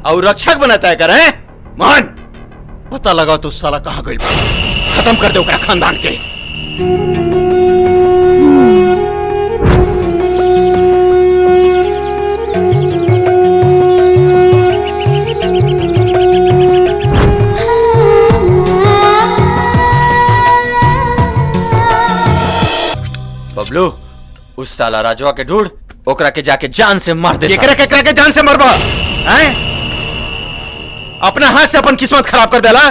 और रक्षक बनाता है। करे मान पता लगा तो साला कहां गई, खत्म कर दे ओकरा खानदान के। बबलू, उस साला राजवा के ढूंढ, ओकरा के जाके जान से मार दे। केकरा के जान से मरबा हैं? अपना हाथ से अपन किस्मत खराब कर देला।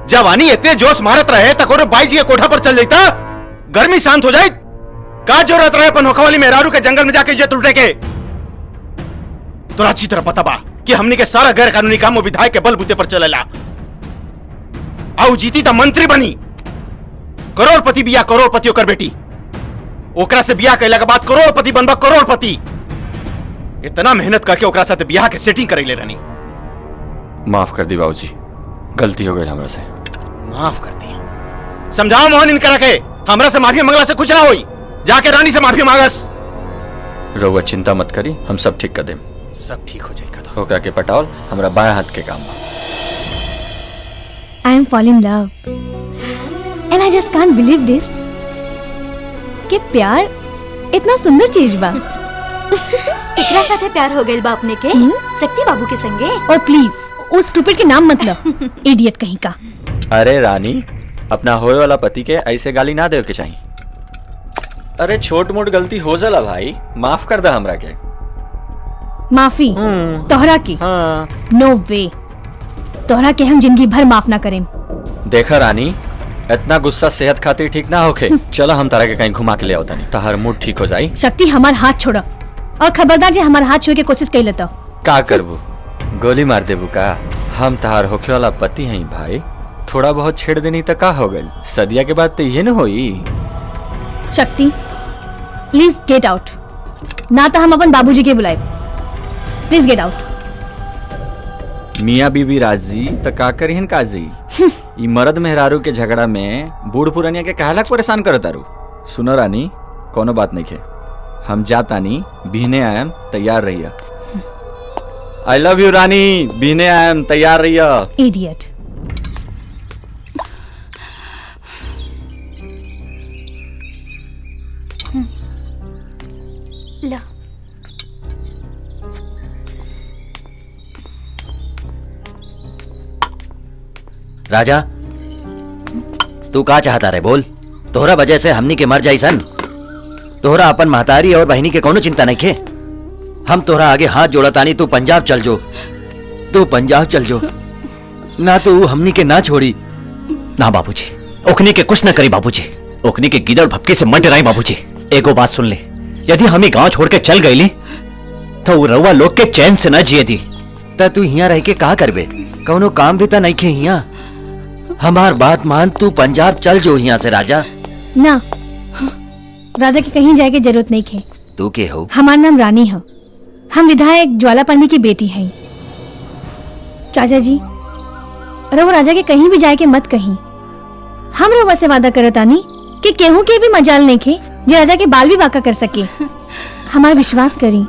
जवानी इतने जोश मारत रहे तक बाई जी के कोठा पर चल जाता, गर्मी शांत हो जाए। का जरूरत रहे अपन होखवाली मेहरारू के जंगल में जाके इज्जत लुटे के? तो अच्छी तरह पता बा कि हमनी के सारा गैर कानूनी काम विधायक के बलबूते पर चलेला। आउ जीती तो मंत्री बनी, करोड़पति बिया करोड़पति ओकर बेटी। ओकरा से बियाह कैला के बाद करोड़पति बनबा करोड़पति। इतना मेहनत करके ओकरा साथे बियाह के सेटिंग करैले रहनी। माफ कर दी बाबूजी, गलती हो गई हमरा से। माफ कर दी। समझाओ मोहन इनकरा के, हमरा से माफी मांगला से कुछ ना होई। जाके रानी से माफी मांगस। रउआ चिंता मत करी, हम सब ठीक कर देम। सब ठीक हो जाएगा। ओकरा के पटावल हमरा बाएं हाथ के काम बा। I am fall in love and I just can't believe this कि प्यार इतना सुंदर चीज बा। एकरा साथे प्यार हो गइल बा अपने के शक्ति बाबू के संगे। और प्लीज उस स्टूपिड के नाम मतलब इडियट कहीं का। अरे रानी, अपना होए वाला पति के ऐसे गाली ना देवे के चाहिए। अरे छोट मोट गलती हो जाला भाई, माफ कर दा हमरा के। माफी तोहरा की? हाँ। नो वे, तोहरा के हम जिंदगी भर माफ ना करें। देखा रानी, इतना गुस्सा सेहत खातिर ठीक ना होखे। चलो हम तारा के कहीं घुमा के ले आओ तनी, ताहर मूड ठीक हो जाई। शक्ति हमार हाथ छोड़ा, और खबरदार जे हमार हाथ छुए के कोशिश कइले तो का करबू, गोली मार देबू का? हम ताहर होखे वाला पति हैं भाई, थोड़ा बहुत छेड़ देनी तो का हो गई, सदिया के बाद तो ये न होई। शक्ति प्लीज गेट आउट, ना तो हम अपन बाबूजी के बुलाए। Please get out. मियाँ बीबी राजी तो का करिहन काजी। ई मर्द मेहरारू के झगड़ा में बूढ़ पुरानिया के कहला परेशान करो तारू। सुनो रानी, कोनो बात नहीं खे, हम जातानी, बिहने आयम, तैयार रहिया। आई लव यू रानी, बिहने आयम, तैयार रहिया। इडियट। ला राजा, तू का चाहता रे बोल? तोहरा वजह से हमनी के मर जाई सन। तोहरा अपन महतारी और बहिनी के कोनो चिंता नहीं खे। हम तोहरा आगे हाथ जोड़तानी, तू पंजाब चल जो, तू पंजाब चल जो, ना तो हमनी के ना छोड़ी। ना बाबूजी, ओखनी के कुछ न करी बाबूजी, ओखनी के गिदड़ भपके से मत डराई बाबूजी। एगो बात सुन ले, यदि हम गांव छोड़ के चल गईली तो वो रउआ लोग के चैन से न जिए दी। ता तू यहाँ रह के का करबे? कौनो काम भी ता नहीं खे यहाँ। हमार बात मान, तू पंजाब चल जो यहाँ से। राजा ना, राजा के कहीं जाए के जरूरत नहीं खे। तू के हो? हमार नाम रानी है, हम विधायक ज्वाला पांडे की बेटी हैं। चाचा जी, रघु राजा के कहीं भी जाए के मत कहीं। हम रउआ से वादा करतानी कि केहू के भी मजाल नहीं खे जे राजा के बाल भी बाका कर सके। हमार विश्वास करी।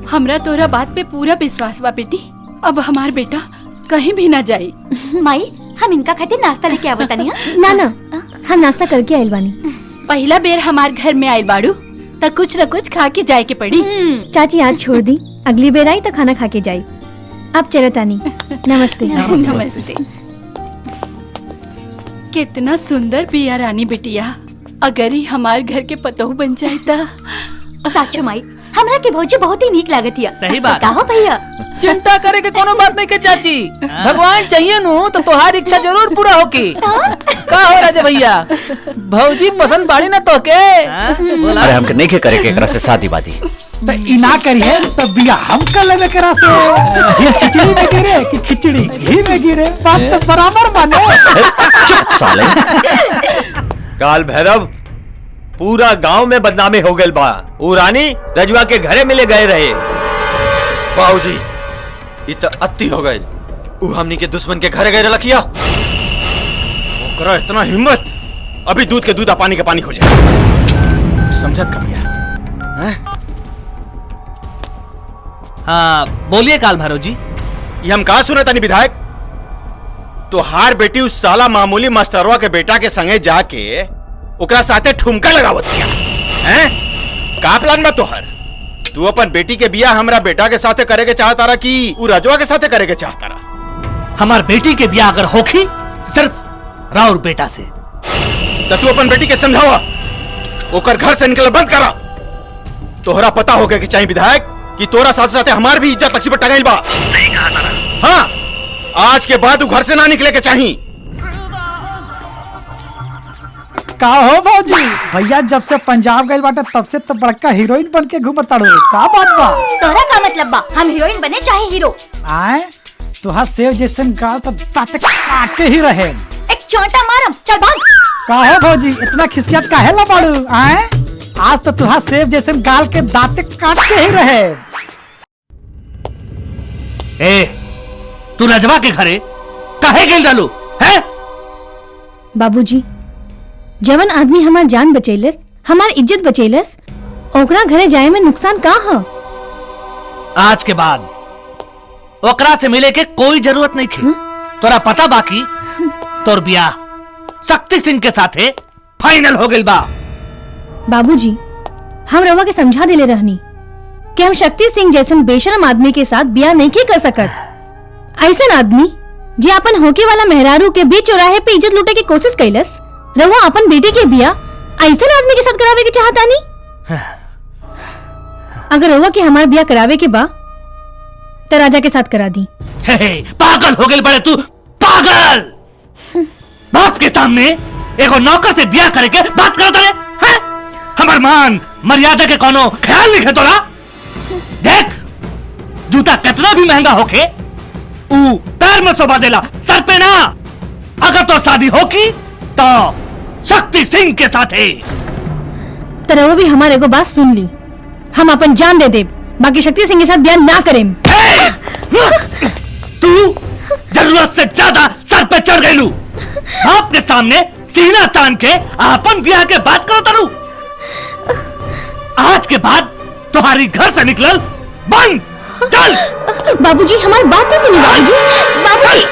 हमरा तोरा बात पे पूरा विश्वास बा बेटी। अब हमार बेटा कहीं भी ना जाए। माई, हम इनका खातिर नाश्ता लेके आवत तानी। ना ना, हम नाश्ता करके आइल बानी। पहला बेर हमार घर में आइल बाड़ू तो कुछ न कुछ खा के जाए के पड़ी। चाची आज छोड़ दी, अगली बेर आई तो खाना खा के जाई। अब चलो तानी, नमस्ते। नमस्ते। कितना सुंदर बिया रानी बिटिया, अगर ही हमार घर के पतोह बन जाए तो। साचो माई, हमरा के भौजी बहुत ही नीक लागतिया। सही बात। कहो भैया, चिंता करे के कोनो बात नहीं के चाची, भगवान चाहिए नु तो तुम्हारी इच्छा जरूर पूरा होगी। का हो राजा भैया, भौजी पसंद बाड़ी ना तो के? अरे हमके नहीं के करे के एकरा से शादी बादी। तो इना करिए तो बिया हम कर लेबे करा से। ये खिचड़ी में गिरे कि खिचड़ी घी में गिरे, बात तो बराबर बने। चुप साले। काल भैरव, पूरा गांव में बदनामी हो गई बा। ऊ रानी रजवा के घरे मिले गए रहे। बाबूजी, ये तो अति हो गई। ऊ हमनी के दुश्मन के घरे गए रखिया। ओकरा इतना हिम्मत, अभी दूध के दूध पानी के पानी हो जाए। समझत कब यार? हाँ बोलिए काल भैरव जी। ये हम कहा सुने तनी विधायक, तो हार बेटी उस साला मामूली मास्टरवा के बेटा के संगे जाके ओकरा साथे ठुमका लगावत हैं? का प्लान बा तोहर? तू अपन बेटी के बिया हमरा बेटा के साथे करे के चाहता रहा कि उ रजवा के साथे करे के चाहता रहा? हमार बेटी के ब्याह अगर होखी सिर्फ राउर बेटा से। तो तू अपन बेटी के समझावा, ओकर घर से निकल बंद करा। तोहरा पता हो गया कि चाहिए विधायक कि तोरा साथ साथे हमार भी इज्जत लक्ष्य पर टंगाइल बा। नहीं कहा था। हाँ, आज के बाद घर से ना निकले के चाहिए। का हो भौजी, भैया जब से पंजाब गए बाटे तब से तो बड़का हीरोइन बन के घूमत ताड़ो। का बात बा? तोहरा का मतलब बा? हम हीरोइन बने चाहे हीरो? आए तुहा सेव जैसन गाल तो दांत काट के ही रहे। एक चोंटा मारम, चल भाग। का हो भौजी, इतना खिसियत काहे ला बाड़ू? आए आज तो तुहा सेव जैसन गाल के दांत काट के ही रहे। ए, तू रजवा के घरे काहे गेल डालू है? बाबूजी, जवन आदमी हमार जान बचैलस, हमार इज्जत बचैलस, ओकरा घरे जाए में नुकसान का है? आज के बाद ओकरा से मिले के कोई जरूरत नहीं थी। तोरा पता बाकी तोर बियाह शक्ति सिंह के साथे फाइनल हो गई बा। बाबूजी, हम रवा के समझा दिले रहनी कि हम शक्ति सिंह जैसन बेशरम आदमी के साथ बियाह नहीं के कर सकत। ऐसन आदमी जे अपन होके वाला मेहरारू के बीच चौराहे पे इज्जत लूटे की कोशिश कैलस, रवा अपन बेटी के बियाह ऐसा आदमी के साथ करावे के चाहता नहीं। अगर हुआ कि हमारे ब्याह करावे के बा तो राजा के साथ करा दी। हे, पागल हो गए बड़े तू, पागल। बाप के सामने एगो नौकर से ब्याह करे के बात करता है? हमार मान मर्यादा के कोनो ख्याल नहीं है तोरा? देख, जूता कितना भी महंगा होके ऊ पैर में शोभा देला, सर पे ना। अगर तो शादी होगी तो शक्ति सिंह के साथ है। तरह वो भी हमारे को बात सुन ली, हम अपन जान दे दे, बाकी शक्ति सिंह के साथ ब्याह ना करें। तू जरूरत से ज्यादा सर पे चढ़ गई लू। बाप के सामने सीना तान के अपन ब्याह के बात करो तारू। आज के बाद तुम्हारी घर से निकलल बंद। चल। बाबूजी हमारी बात तो सुनिए। बाबूजी, बाबूजी,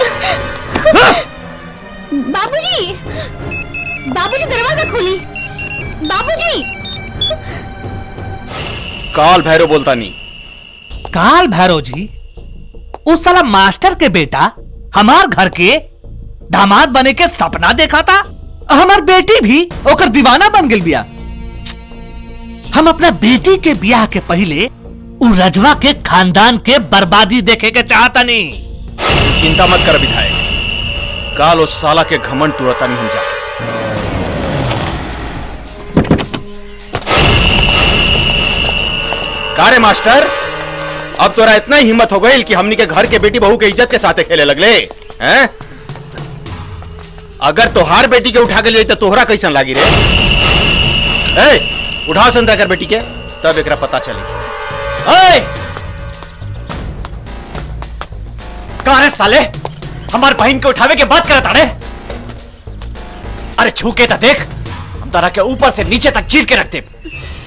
बाबूजी, बाबूजी दरवाजा खोली। बाबूजी। काल भैरव बोलता नहीं। काल भैरव जी, उस साला मास्टर के बेटा हमार घर के दामाद बने के सपना देखा था। हमार बेटी भी ओकर दीवाना बन गई बिया। हम अपना बेटी के ब्याह के पहले उ रजवा के खानदान के बर्बादी देखे के चाहता नहीं। चिंता मत कर विधायक, काल उस साला के घमंड तुरता नहीं हम जाके। कारे मास्टर, अब तोरा इतना ही हिम्मत हो गई कि हमनी के घर के बेटी बहू के इज्जत के साथ खेले लगले हैं? अगर तोहार बेटी के उठा के ले तो तोहरा कैसन लागी रे? उठाओ संता कर बेटी के, तब एकरा पता चलेगी। कारे साले, हमार बहन के उठावे के बात करता रे? अरे छू के तो देख, हम तारा के ऊपर से नीचे तक चीर के रखते।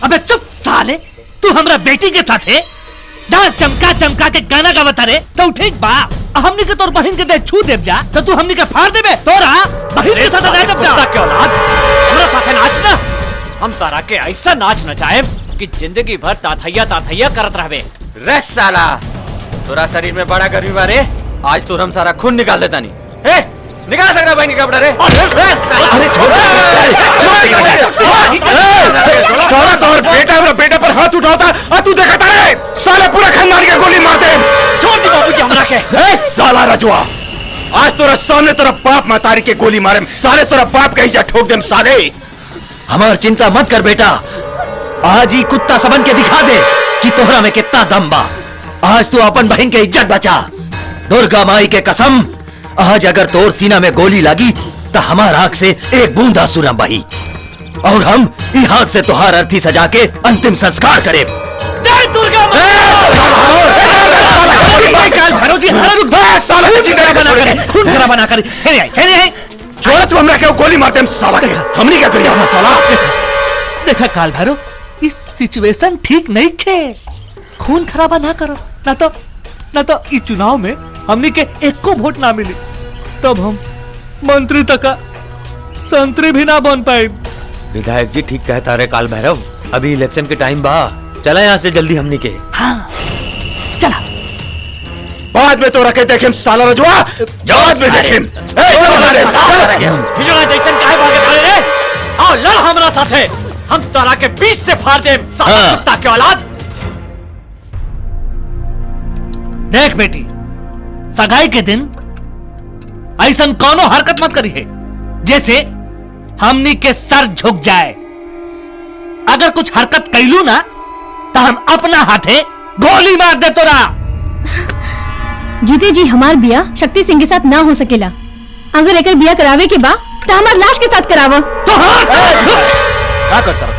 अबे चुप साले, तू हमरा बेटी के साथ है डांस चमका चमका के गाना गावता रे तो ठीक बा। हमनी के तोर बहन के दे छू देव जा तो तू हमनी के फाड़ देबे। तोरा बहन के साथ नाच जा के औलाद, हमरा साथे नाचना। हम तारा के ऐसा नाच नचाए कि जिंदगी भर ताथैया ताथैया करत रहबे। रे साला, तोरा शरीर में बड़ा गर्मी बारे, आज तो हम सारा खून निकाल देता नहीं। निकाल सकता बहन का कपड़ा रे? अरे साला तोर बेटा अपना बेटा पर हाथ उठाता और तू देखता रे, साले पूरा खानदान के गोली मार दे। छोड़ दी बाबूजी हमरा के। साला रजुआ, आज तोरा सामने तोरा बाप मातारी के गोली मारे, साले तोरा बाप का इज्जत ठोक देम साले। हमार चिंता मत कर बेटा, आज ही कुत्ता सबन के दिखा दे कि तोहरा में कितना दम बा। आज तू अपन बहन के इज्जत बचा। दुर्गा माई के कसम, आज अगर तोर सीना में गोली लगी तो हमार आंख से एक बूंद आंसू न बही, और हम ई हाथ से तुहार अर्थी सजा के अंतिम संस्कार करें। जय दुर्गा भैरव जी, खून खराबा ना करी। छोड़ तू हमरा के गोली मारते हम साला के, हमनी क्या करिया हम साला? देखा काल भैरव, इस सिचुएशन ठीक नहीं खे। खून खराबा ना करो, ना तो इस चुनाव में हमनी के एक को वोट ना मिली, तब हम मंत्री तक संतरी भी ना बन पाए। विधायक जी ठीक कहता रे काल भैरव, अभी इलेक्शन के टाइम बा, चला यहाँ से जल्दी हमनी के। हाँ चला, बाद में तो रखे देखें साला रजुआ, बाद में देखें। जैसन काहे भागे खड़े रे? आओ लड़ हमरा साथे, हम तारा के बीच से फाड़ दे साला कुत्ता के औलाद। देख बेटी, सगाई के दिन ऐसन कोनो हरकत मत करी है जैसे हमनी के सर झुक जाए। अगर कुछ हरकत कैलू ना तो हम अपना हाथे गोली मार दे तोरा। जीते जी हमार बिया शक्ति सिंह के साथ ना हो सकेला। अगर एकर बिया करावे के बा तो हमार लाश के साथ करावा। तो क्या करता तू?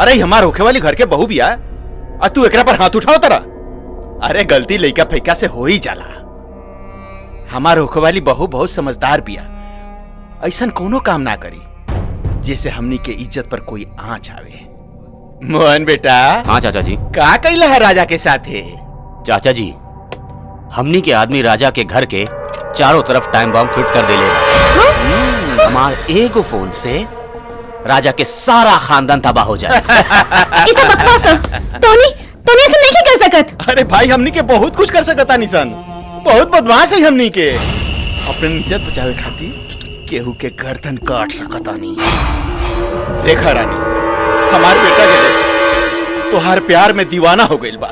अरे हमार होखे वाली घर के बहू भी है और तू एकरा पर हाथ उठाओ तरा? अरे गलती लइका फैका से हो ही जाला। हमार होखे वाली बहू बहुत समझदार बिया, ऐसा कोनो काम ना करी जैसे हमनी के इज्जत पर कोई आंच आवे। मोहन बेटा। हाँ चाचा जी। का कैला है राजा के साथ है? चाचा जी, हमनी के आदमी राजा के घर के चारों तरफ टाइम बम फिट कर देले। हमार एगो फोन से राजा के सारा खानदान तबाह हो जाए। ये सब बकवास है। तोनी ऐसा नहीं कर सकत। अरे भाई, हमनी के बहुत कुछ कर सकता निसन, बहुत बदमाश है हमनी के। अपने इज्जत बचावे खातिर केहू के गर्दन काट सकता नहीं। देखा रानी, हमार बेटा के देख, तोहार प्यार में दीवाना हो गइल बा।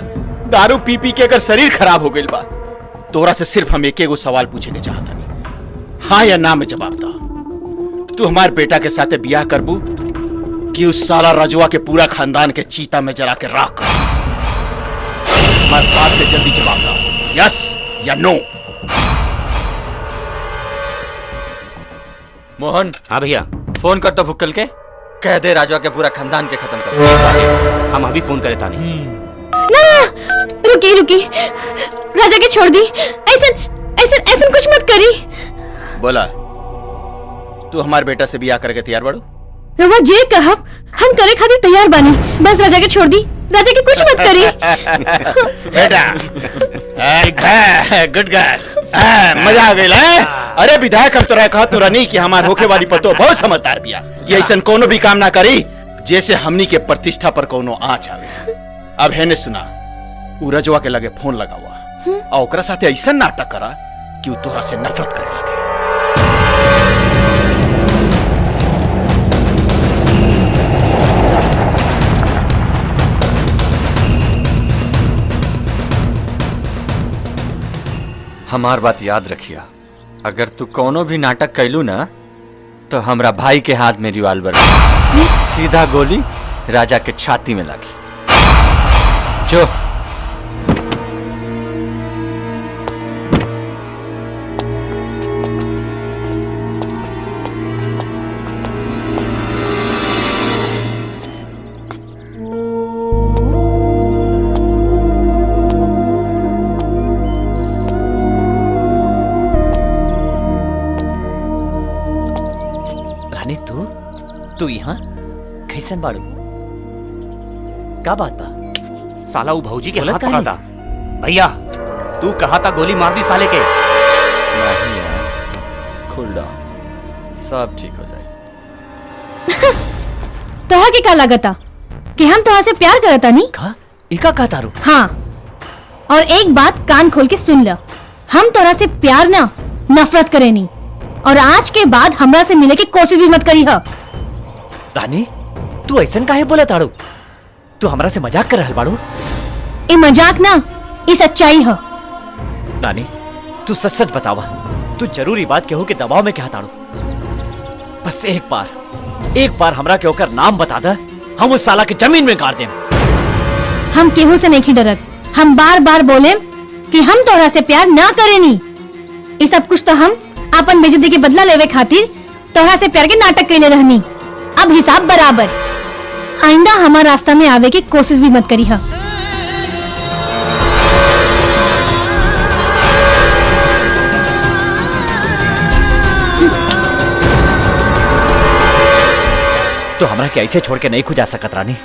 दारू पी पी के अगर शरीर खराब हो गइल बा, तोरा से सिर्फ हम एकेगो सवाल पूछे के चाहता नहीं, हाँ या ना में जवाब दा। तू हमार बेटा के साथे बियाह करबू कि उस साला रजुआ के पूरा खानदान के चीता में जला के राख? हमार बात पे जल्दी जवाब दा, यस या नो। मोहन। हाँ भैया। फोन कर तो फुक्कल के कह दे राजवा के पूरा खानदान के खत्म कर। हम अभी फोन करे तानी। ना रुकी रुकी, राजा के छोड़ दी। ऐसा कुछ मत करी। बोला, तू हमारे बेटा से बियाह करके तैयार बाड़ू? रवा जे कहब हम करे खातिर तैयार बानी, बस राजा के छोड़ दी। राजा के कुछ मत करी। बेटा गुड गर्ल, मजा आ गइल है। अरे विधायक हम तोरा कहत रानी कि हमार होके वाली पतो बहुत समझदार बिया, जे ऐसन कोनो भी काम ना करी जैसे हमनी के प्रतिष्ठा पर कोनो आँच आवे। अब है ने सुना, उ रजवा के लगे फोन लगावा और ओकरा साथे ऐसा नाटक करा कि उ तोरा से नफरत करे लगे। हमार बात याद रखिया, अगर तू कोनो भी नाटक कैलू ना तो हमरा भाई के हाथ में रिवाल्वर सीधा गोली राजा के छाती में लगी। जो तू यहाँ कैसन बाड़ू? का बात बा? साला उ भौजी के बोलत हाथ काहे पकड़ा था। भैया तू कहा था गोली मार दी साले के। नहीं यार, कूल डाउन, सब ठीक हो जाए। तोहा के का लागता कि हम तोहा से प्यार करता नहीं? का इका का तारू? हाँ, और एक बात कान खोल के सुन ल, हम तोरा से प्यार ना नफरत करेनी, और आज के बाद हमरा से मिले की कोशिश भी मत करी है। रानी तू ऐसन काहे बोला तारू? तू हमरा से मजाक कर रहल बाड़ू? ये मजाक ना, ये सच्चाई है। रानी तू सच सच बतावा, तू जरूरी बात केहू के दबाव में क्या ताड़ू? बस एक बार हमरा के ओकर नाम बता दे, हम उस साला के जमीन में गाड़ दें। हम केहू से नहीं डरत, हम बार बार बोले कि हम तोरा से प्यार ना करेनी। ये सब कुछ तो हम अपन बेइज्जती के बदला लेवे खातिर तोरा से प्यार के नाटक कैले रहनी। अब हिसाब बराबर। आइंदा हमारे रास्ता में आवे की कोशिश भी मत करी है। तो हमरा के ऐसे छोड़ के नहीं खुजा सकत रानी।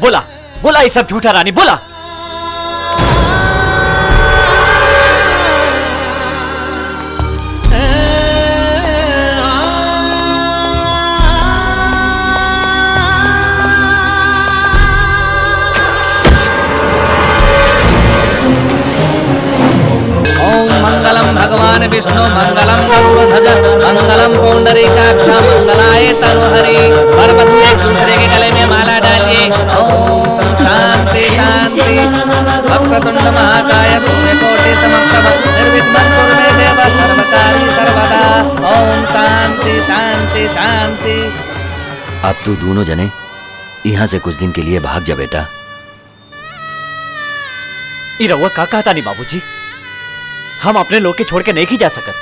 बोला बोला, ये सब झूठा रानी, बोला। मंगलम भगवान विष्णु मंगलम गरुड़ध्वज मंगलम पुंडरीकाक्ष मंगलाय तनुहरि। वरवधू एक दूसरे के गले में माला डालिए। ओम शांति शांति। वक्रतुंड महाकाय सूर्यकोटि समप्रभ निर्विघ्नं कुरु मे देव सर्वकार्य सर्वदा। ओम शांति शांति शांति। अब तू दोनों जने यहाँ से कुछ दिन के लिए भाग जा बेटा। ई रउआ का कहता नहीं बाबूजी, हम अपने लोग के छोड़ के नहीं जा सकत।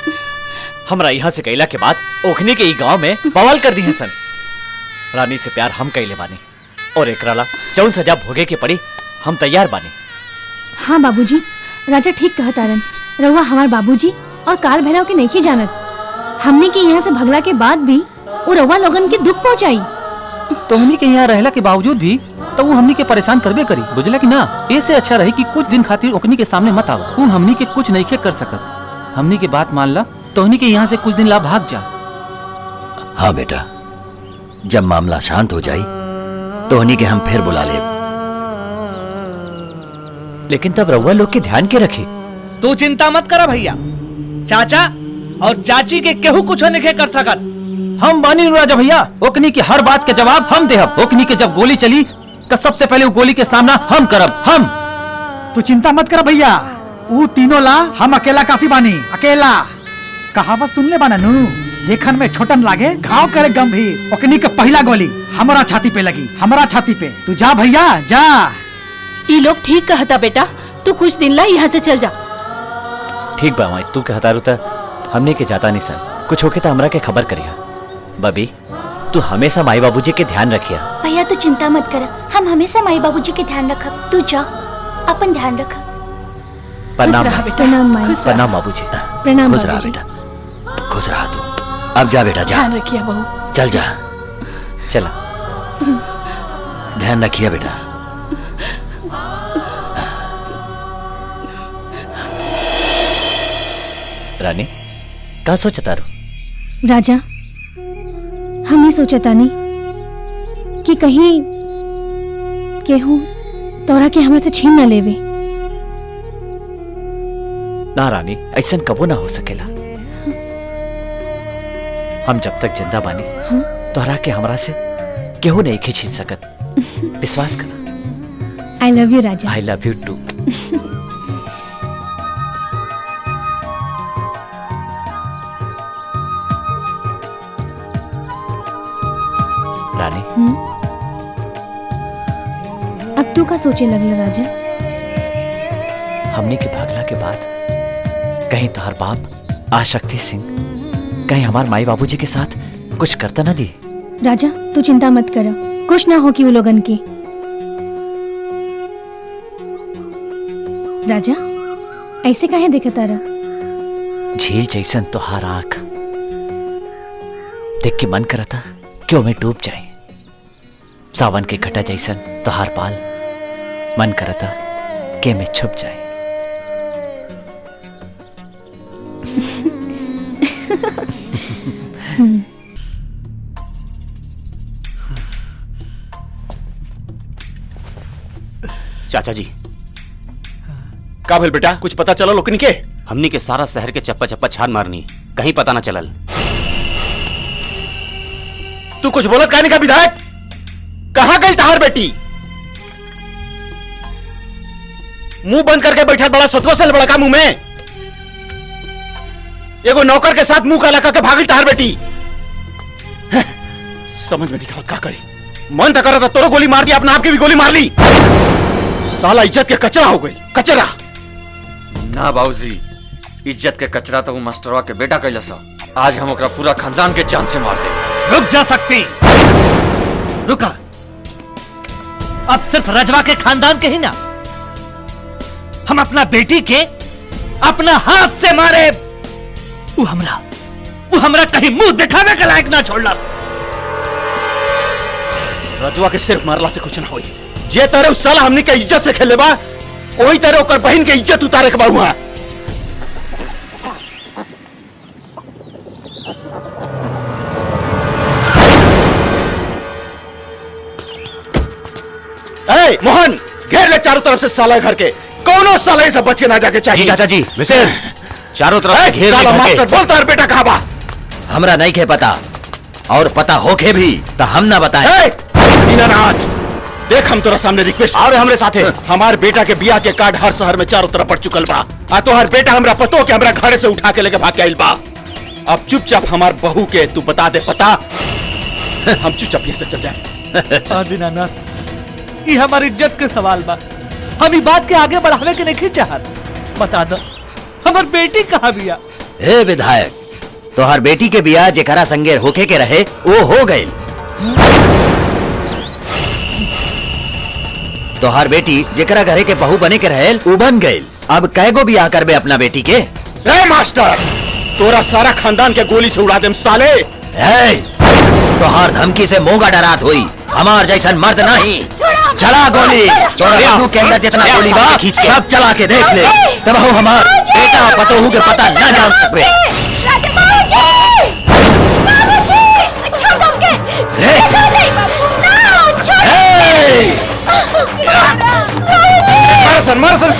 हमरा यहाँ से कैला के बाद ओखनी के ई गांव में बवाल कर दी है सन। रानी से प्यार हम कैले बानी और एकराला जौन सजा भोगे के पड़ी हम तैयार बानी। हाँ बाबूजी, राजा ठीक कहता रन। रउआ हमार बाबूजी और काल भैरव के नहीं जानत। हमने के यहाँ से भगला के बाद भी वो रउआ लोगन के दुख पहुँचाई। तोहनी के यहाँ रहला के बावजूद भी तो वो हमनी के परेशान करबे करी, बुझला कि ना? ऐसे अच्छा रही कि कुछ दिन खातिर ओकनी के सामने मत आवा। वो हमनी के कुछ नहीं कर सकत। हमनी के बात मान ला, तोहनी के यहाँ से कुछ दिन ला भाग जा। हाँ बेटा, जब मामला शांत हो जाए तो उन्हीं के हम फिर बुला ले। लेकिन तब रउआ लोग के ध्यान के रखे। तू चिंता मत करा भैया, चाचा और चाची के केहू कुछ नहीं कर सकत। हम बानी राजा भैया, ओकनी की हर बात के जवाब हम देहब। ओकनी के जब गोली चली तो सबसे पहले वो गोली के सामना हम करब। हम तू चिंता मत कर भैया, वो तीनों ला हम अकेला काफी बानी। अकेला कहावत सुन ले बाना नू, देखन में छोटन लागे घाव करे गंभीर। ओकनी के पहला गोली हमारा छाती पे लगी, हमारा छाती पे। तू जा भैया जा। ये लोग ठीक कहता बेटा, तू कुछ दिन ला यहाँ से चल जा। ठीक बा माई, तू कहता रुता हमने के जाता नहीं सन। कुछ होके तो हमरा के खबर करिया। बबी तू हमेशा माई बाबूजी के ध्यान रखिया। भैया तू चिंता मत कर, हम हमेशा माई बाबूजी के ध्यान रखब। तू जा, अपन ध्यान रख। प्रणाम प्रणाम माई। प्रणाम बाबूजी। प्रणाम खुश रहा बाबूजी। बेटा, खुश रहा तू। अब जा बेटा जा, ध्यान रखिए बहू। चल जा, चला। ध्यान रखिए बेटा। रानी का सोचता रो? राजा, हम ही सोचतानी कि कहीं केहू तोरा के हमरा से छीन न लेवे। ना रानी, ऐसा कबो ना हो सकेला। हम जब तक जिंदा बानी तोहरा के हमरा से केहू नहीं खींच सकत। विश्वास करा। आई लव यू राजा। I love you too. रानी अब तू का सोचे लगल राजा? हमने के भागला के बाद कहीं तोहर बाप आशक्ति सिंह कहीं हमार माई बाबूजी के साथ कुछ करता ना दी। राजा तू चिंता मत कर, कुछ ना हो कि वो लोगन की। राजा ऐसे काहे देखता रहा? झील जैसन तोहार आंख देख के मन करता क्यों मैं डूब जाए। सावन के घटा जैसन तोहार पाल मन करता के मैं छुप जाए। चाचा जी, का भेल बेटा, कुछ पता चला लोकनी के? हमनी के सारा शहर के चप्पा चप्पा छान मारनी, कहीं पता ना चलल। तू कुछ बोलत कहने का विधायक? कहां गई तहार बेटी? मुंह बंद करके बैठा बड़ा सतुआ से बड़ा का मुंह में एगो नौकर के साथ मुंह काला करके भागल तहार बेटी। समझ में नहीं क्या करी। मन तो करा था तोरो गोली मार दिया, अपना आप की भी गोली मार ली। साला इज्जत के कचरा हो गई, कचरा। ना बाबूजी, इज्जत के कचरा तो वो मास्टरवा के बेटा कैलसा। आज हम ओकरा पूरा खानदान के जान से मार दे। रुक जा सकती, रुका। अब सिर्फ रजवा के खानदान के ही ना, हम अपना बेटी के अपना हाथ से मारे। वो हमरा कहीं मुंह दिखावे के लायक ना छोड़ला। रजवा के सिर्फ मारला से कुछ ना होई। जे तारे उस साला हमनी के इज्जत से खेले बा, वही तारे ओकर बहन के इज्जत उतारे के बा हुआ। ए मोहन, घेर ले चारों तरफ से साला घर के। कौनो साला से बच के ना जाके चाहिए। चाचा जी, मिसिर चारों तरफ से घेर साला ले मास्टर घर के। बोल तार बेटा कहां बा? हमरा नहीं खे पता, और पता होके भी तो हम ना बताए। दीनानाथ, देख हम तोरा सामने रिक्वेस्ट और हमरे साथे हमार बेटा के बियाह के कार्ड हर शहर में चारों तरफ पड़ चुकल बा। आ तो हर बेटा हमरा पतो के हमरा घर से उठा के लेके भाग के आइल बा। अब चुपचाप हमार बहू के तू बता दे पता, हम चुपचाप यहाँ से चल जाए। दीनानाथ, ये हमारी इज्जत के सवाल बा। हम ई बात के आगे बढ़ावे के नहीं चाहत। बता दो हमार बेटी कहाँ बिया? हे विधायक, तोहर बेटी के बियाह जेकरा संगे होके के रहे वो हो गई। तोहर बेटी जेकरा घरे के बहू बने के रहे वो बन गई। अब कैगो बियाह करबे अपना बेटी के? ए मास्टर, तोरा सारा खानदान के गोली से उड़ा देम साले। तोहर धमकी से मोगा डरात हुई, हमार जैसन मर्द नहीं। चला गोली, तोरा बंदूक के अंदर जितना गोली बा सब चला के देख ले, तब हो हमार बेटा पतोहू के पता न जान सकबे। मारसन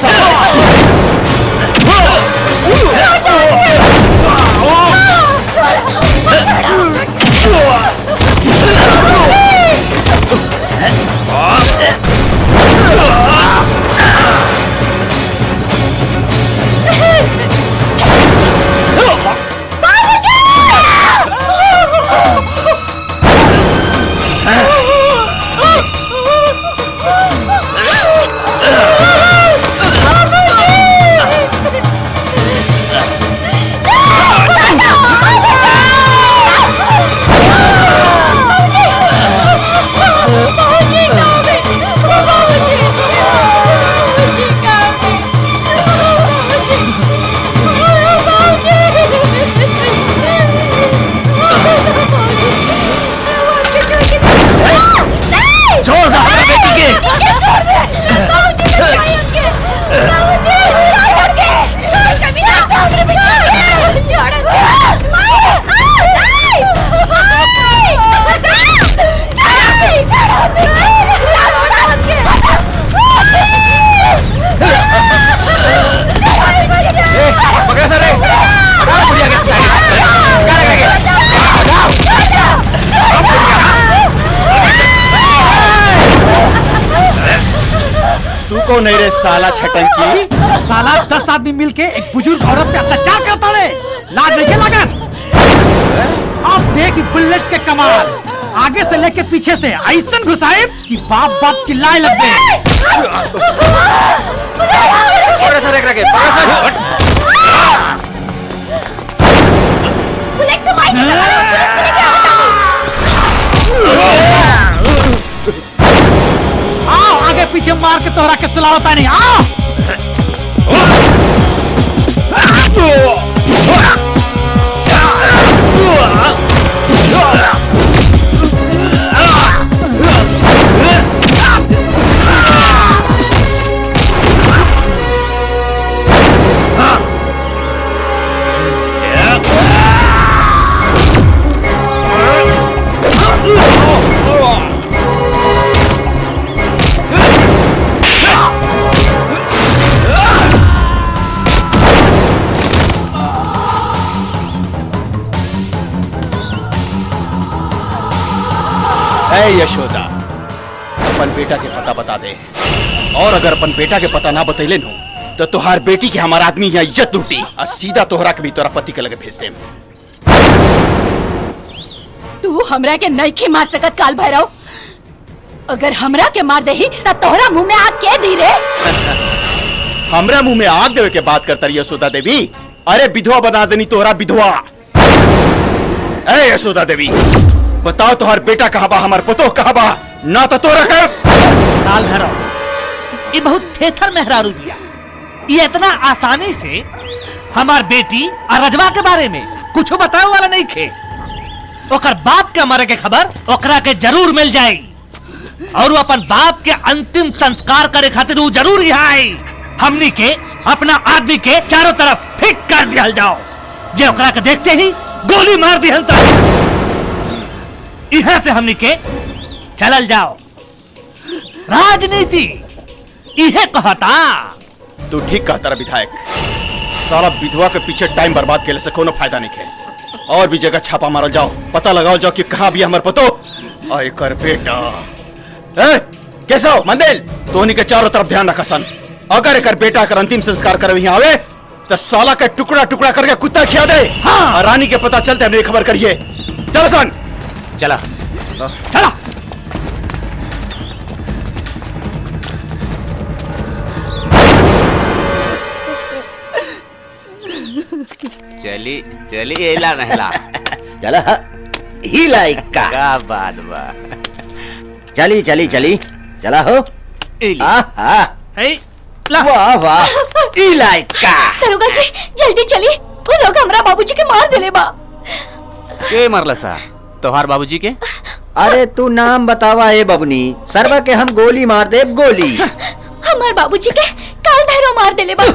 तू नहीं रे साला छटंकी। साला 10 आदमी मिलके एक बुजुर्ग औरत पे अत्याचार करता है, लाज नहीं लागत। अब देख बुलेट के कमाल, आगे से लेके पीछे से ऐसा घुसाए कि बाप बाप चिल्लाए लग गए। आओ आगे पीछे मार के तोहरा के सुला होता नहीं। आओ ऐ यशोदा, अपन बेटा के पता बता दे, और अगर अपन बेटा के पता ना बतैले नो तो तुहार बेटी के हमारा आदमी यहाँ इज्जत लूटी और सीधा तोहरा के भी तोरा पति के लगे भेज दे। तू हमरा के नहीं मार सकत काल भैरव। अगर हमरा के मार देही त तोहरा मुंह में आग के दी रे। हमरा मुंह में आग देवे के बात करता रही यशोदा देवी। अरे विधवा बना देनी तोहरा विधवा। ऐ यशोदा देवी, बताओ तोहर बेटा कहाँ बा, हमार पतो कहाँ बा, ना तो तोरा के। काल भैरव, ये बहुत थेथर मेहरारू दिया। ये इतना आसानी से हमार बेटी और रजवा के बारे में कुछ बताए वाला नहीं खे। ओकर बाप के मरे के खबर ओकरा के जरूर मिल जाएगी, और वो अपन बाप के अंतिम संस्कार करे खातिर वो जरूर यहाँ आई। हमनी के अपना आदमी के चारों तरफ फिट कर दिया जाओ, जे ओकरा के देखते ही गोली मार दी हंसा। यहाँ से हमनी के चलल जाओ। राजनीति इहे कहता। तू ठीक कहता रहा विधायक। साला विधवा के पीछे टाइम बर्बाद केले से कोनो फायदा नहीं है। और भी जगह छापा मारल जाओ, पता लगाओ जाओ कि कहाँ भी हमार पतो आए कर बेटा। कैसा हो मंदिल, तोहनी के चारों तरफ ध्यान रखा सन। अगर एक बेटा कर अंतिम संस्कार करे यहाँ आवे तो साला के टुकड़ा टुकड़ा करके कुत्ता खिया दे। हाँ। और रानी के पता चलते हमें खबर करिए। चलो सन, चला चला। चली चली एला नहला। चला ही लाइक का क्या बात बा। चली चली चली चला हो। आहा, वाह वाह, ही लाइक का। दरोगा जी जल्दी चलिए, वो लोग हमरा बाबूजी के मार देले बा। के मरला सा तोहार बाबूजी के? अरे तू नाम बतावा ए बबनी, सरवा के हम गोली मार दे गोली। हमार बाबूजी के काल भैरव मार देले बा।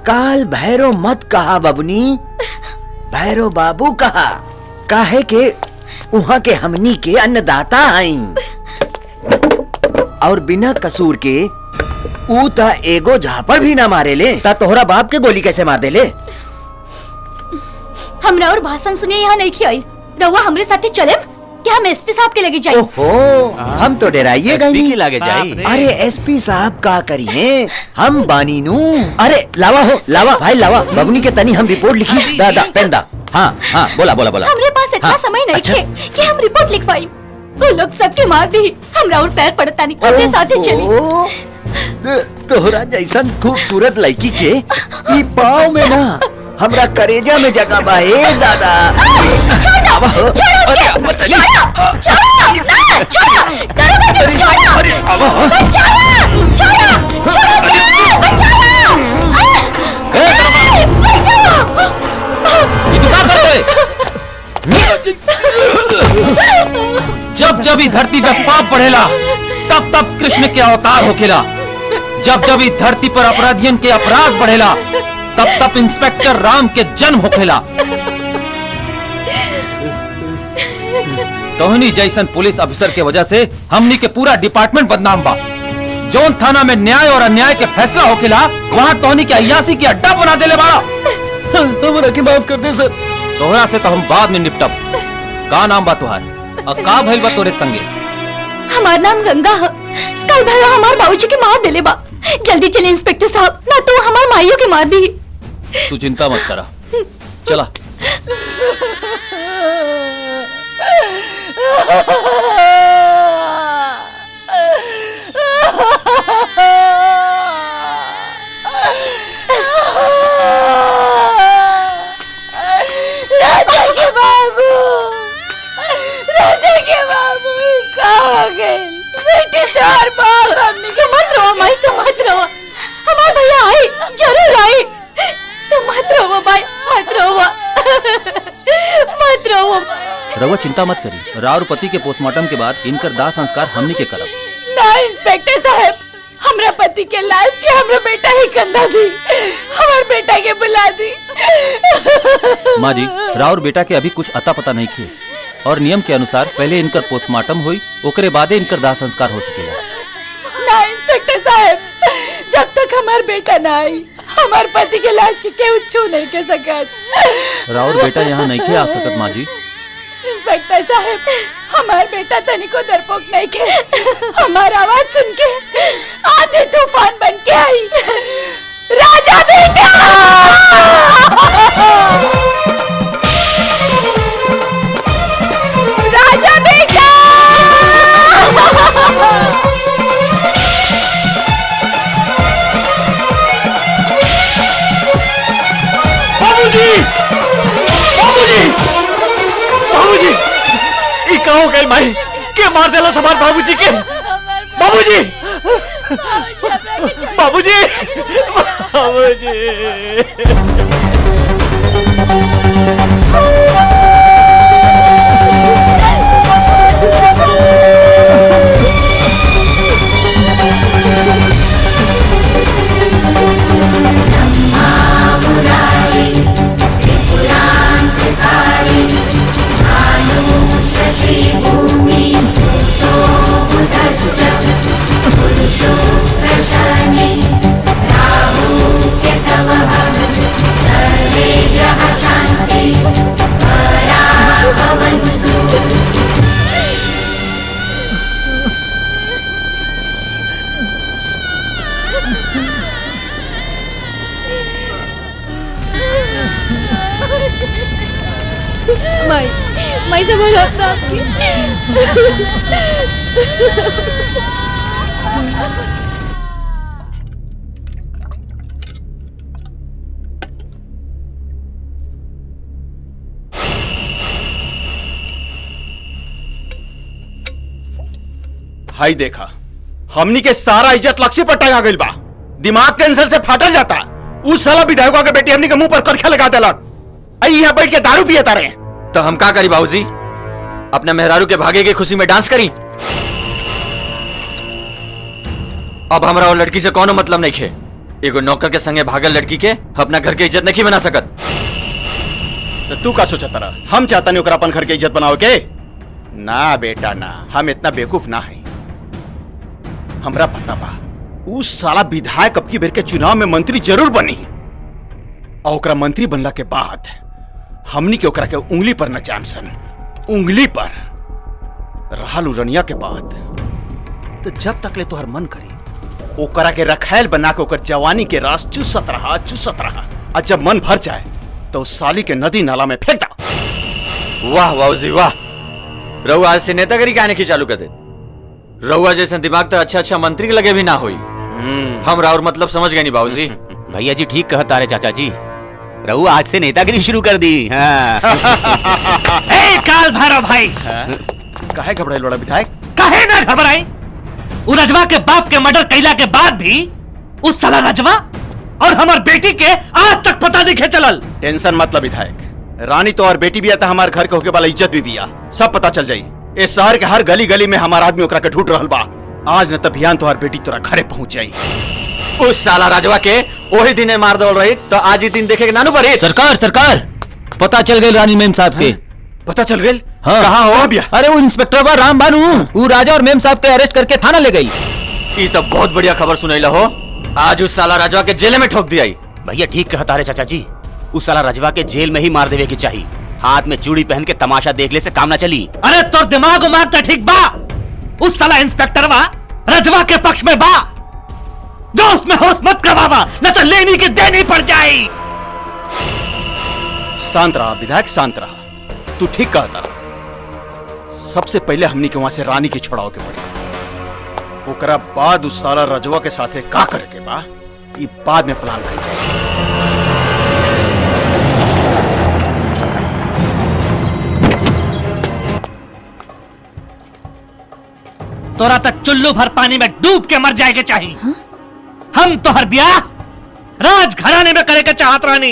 काल भैरव मत कहा बबनी, भैरव बाबू कहा। काहे के वहाँ के हमनी के अन्नदाता आई, और बिना कसूर के ऊ ता एगो झापड़ भी ना मारे ले, ता तोहरा बाप के गोली कैसे मार दे ले? हमरा और भाषण सुने यहाँ नहीं खियाई। रउआ हमरे साथे चले क्या हम एसपी साहब के लगे जाए? ओहो, हम तो डराइएगा एसपी नहीं। के लगे जाई। अरे एसपी साहब का करिए, हम बानी नू। अरे लावा हो, लावा भाई लावा। बबनी के तनी हम रिपोर्ट लिखी। दादा पेन दा। हाँ हाँ, बोला बोला बोला। हमरे पास इतना हाँ, समय नहीं अच्छा। थे कि हम रिपोर्ट लिख पाई। वो लोग सबके मार दी, हमरा और पैर पड़ता नहीं। अपने साथे चली। तोहरा जैसन खूबसूरत लड़की के ई पाँव में ना, हमरा करेजा में जगह बा। ए दादा छोड़ो, छोड़ो, जब जब ही धरती पे पाप बढ़ेला तब तब कृष्ण के अवतार होखेला। जब जब ही धरती पर अपराधियन के अपराध बढ़ेला तब तब इंस्पेक्टर राम के जन्म होखेला। तोहनी जैसन पुलिस अफसर के वजह से हमनी के पूरा डिपार्टमेंट बदनाम बा। जोन थाना में न्याय और अन्याय के फैसला होखेला वहाँ तोहनी के अय्यासी की अड्डा बना देले बाड़ा। हमरा के माफ कर दे सर। तोहरा से तो हम बाद में निपटब। का नाम बा तुहार और का भइल बा तोरे संगे? हमार नाम गंगा है। कल भला हमार बाबूजी के मार देले बा। जल्दी चले इंस्पेक्टर साहब, ना तो हमार माइयों के मार दी। तू चिंता मत करा, चला। राजा के बाबू, राजा के बाबू कहाँ गए? बेटे तार बाप हमने के मत रो माई, तो मत रो। हमारे भैया आए, जरूर आए। तो मत रो भाई, मत रो, मत रो। रउआ चिंता मत करी, राव पति के पोस्टमार्टम के बाद इनकर दाह संस्कार हमनी के करब। ना इंस्पेक्टर साहब, हमरा पति के लाश के हमरा बेटा ही कंधा दी। हमार बेटा के बुला दी। माँ जी, राव बेटा के अभी कुछ अता पता नहीं किए और नियम के अनुसार पहले इनकर पोस्टमार्टम हुई, ओकरे बादे इनकर दाह संस्कार हो सकेला। ना इंस्पेक्टर साहब, जब तक हमार बेटा ना आई, हमार पति के लाश के केहू छू नहीं के सकत। राव बेटा यहाँ नहीं आ सकत माँ जी। इंस्पेक्टर साहब, हमार बेटा तनिको डरपोक नहीं के। हमार आवाज सुन के आंधी तूफान बन के आई। राजा बेटा, राजा बेटा। बाबूजी, बाबूजी, बाबूजी, ई कहाँ हो गए माई? के मार देला हमार बाबूजी के? बाबूजी, बाबूजी, बाबूजी। माई से बोलो अपना आपकी। हाई देखा, हमनी के सारा इज्जत लक्ष्य पर टंगा गइल बा। दिमाग टेंशन से फाटल जाता। उस साला विधायकों के बेटी हमनी के मुंह पर करखा लगा देलक। आई यहाँ बैठ के दारू पिए तारे। तो हम का करी बाबूजी? अपने मेहरारू के भागे की खुशी में डांस करी? अब हमरा और लड़की से कोनो मतलब नहीं खे। एगो नौकर के संगे भागल लड़की के अपना घर के इज्जत नहीं बना सकत। तो तू का सोचा तारा? हम चाहता नहीं अपन घर के इज्जत बनाओ के? ना बेटा ना, हम इतना बेवकूफ ना है। हमरा पता बा उस साला विधायक अब की बेर के चुनाव में मंत्री जरूर बनी, और ओकरा मंत्री बनला के बाद हमनी के ओकरा के उंगली पर नचाम सन। उंगली पर रहल उरनिया के बाद तो जब तक ले तोहर मन करे ओकरा के रखैल बना के ओकर जवानी के रास चूसत रहा और जब मन भर जाए तो उस साली के नदी नाला में फेंक दा। वाह बाबूजी वाह, रहुआ आज से नेतागिरी कहने की चालू कर दे। रहुआ जैसे दिमाग तो अच्छा मंत्री के लगे भी ना हुई। हम राउर मतलब समझ गए नहीं बाबूजी। भैया जी ठीक कहता रहे चाचा जी, रहू आज से नेतागिरी शुरू कर दी। हाँ। ए काल भैरव भाई, काहे घबराइल बड़ा विधायक? काहे ना घबराई? उ रजवा के बाप के मर्डर कैला के बाद भी उस साला रजवा और हमार बेटी के आज तक पता नहीं चलल। टेंशन मतलब विधायक, रानी तो और बेटी भी आता, हमारे घर के होके वाला इज्जत भी बिया, सब पता चल जाई। इस शहर के हर गली गली में हमारा आदमी ओकरा के ढूंढ रहल बा। आज न तब भियान तोहर बेटी तोरा घरे पहुंच जाई। उस साला राजवा के वही दिन मार दौड़ रही तो आज ही दिन देखे के नानू पड़े। सरकार पता चल गई रानी मेम साहब के। पता चल गई? हाँ। कहाँ हो भैया? अरे वो इंस्पेक्टर बा राम बानू, वो राजा और मेम साहब के अरेस्ट करके थाना ले गई। ये तो बहुत बढ़िया खबर सुनैला हो। आज उस साला राजवा के जेल में ठोक दिया। भैया ठीक कहता रहे चाचा जी, उस साला रजवा के जेल में ही मार देवे की चाहिए। हाथ में चूड़ी पहन के तमाशा देख ले से काम ना चली। अरे तो दिमाग उमाग तो ठीक बा। उस साला इंस्पेक्टर रजवा पक्ष में बा। जोश में होश मत गवावा, न तो लेनी की देनी पड़ जाए। शांत रहा विधायक, शांत रहा। तू ठीक कहता रहा। सबसे पहले हमनी के वहां से रानी की छोड़ाओ के पड़ी, ओकरा बाद उस साला रजवा के साथे का करे के बा, ई बाद में प्लान कर जाए। तोरा तक चुल्लू भर पानी में डूब के मर जाएगे चाहिए। हम तो हर ब्याह राज घराने में करे के चाहत रानी,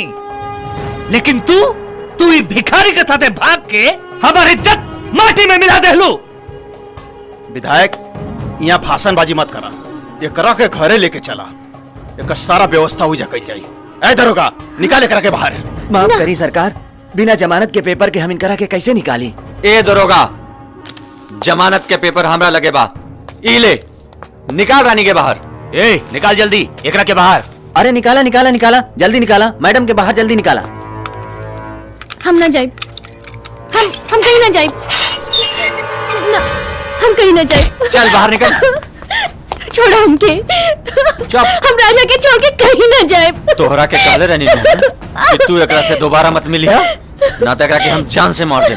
लेकिन तू ही भिखारी के साथे भाग के हमारी इज्जत माटी में मिला दे लू। विधायक यहाँ भाषणबाजी मत करा, ये करा के घरे लेके चला, एक सारा व्यवस्था हो जाए जाई। ऐ दरोगा, निकाले करा के बाहर। माफ करी सरकार, बिना जमानत के पेपर के हम इनकरा के कैसे निकाली? ए दरोगा, जमानत के पेपर हमरा लगे बा, ई ले निकाल रानी के बाहर। ए निकाल जल्दी एकरा के बाहर। अरे निकाला निकाला निकाला, जल्दी निकाला, मैडम के बाहर जल्दी निकाला। हम ना जाए, हम कहीं ना जाए, ना हम कहीं ना जाए। चल बाहर निकल। छोड़ो हमके, चुप। हम राजा के छोड़ के कहीं ना जाए। तोहरा के कहले रहनी कि तू एकरा से दोबारा मत मिली, ना तो एकरा के हम जान से मार दे।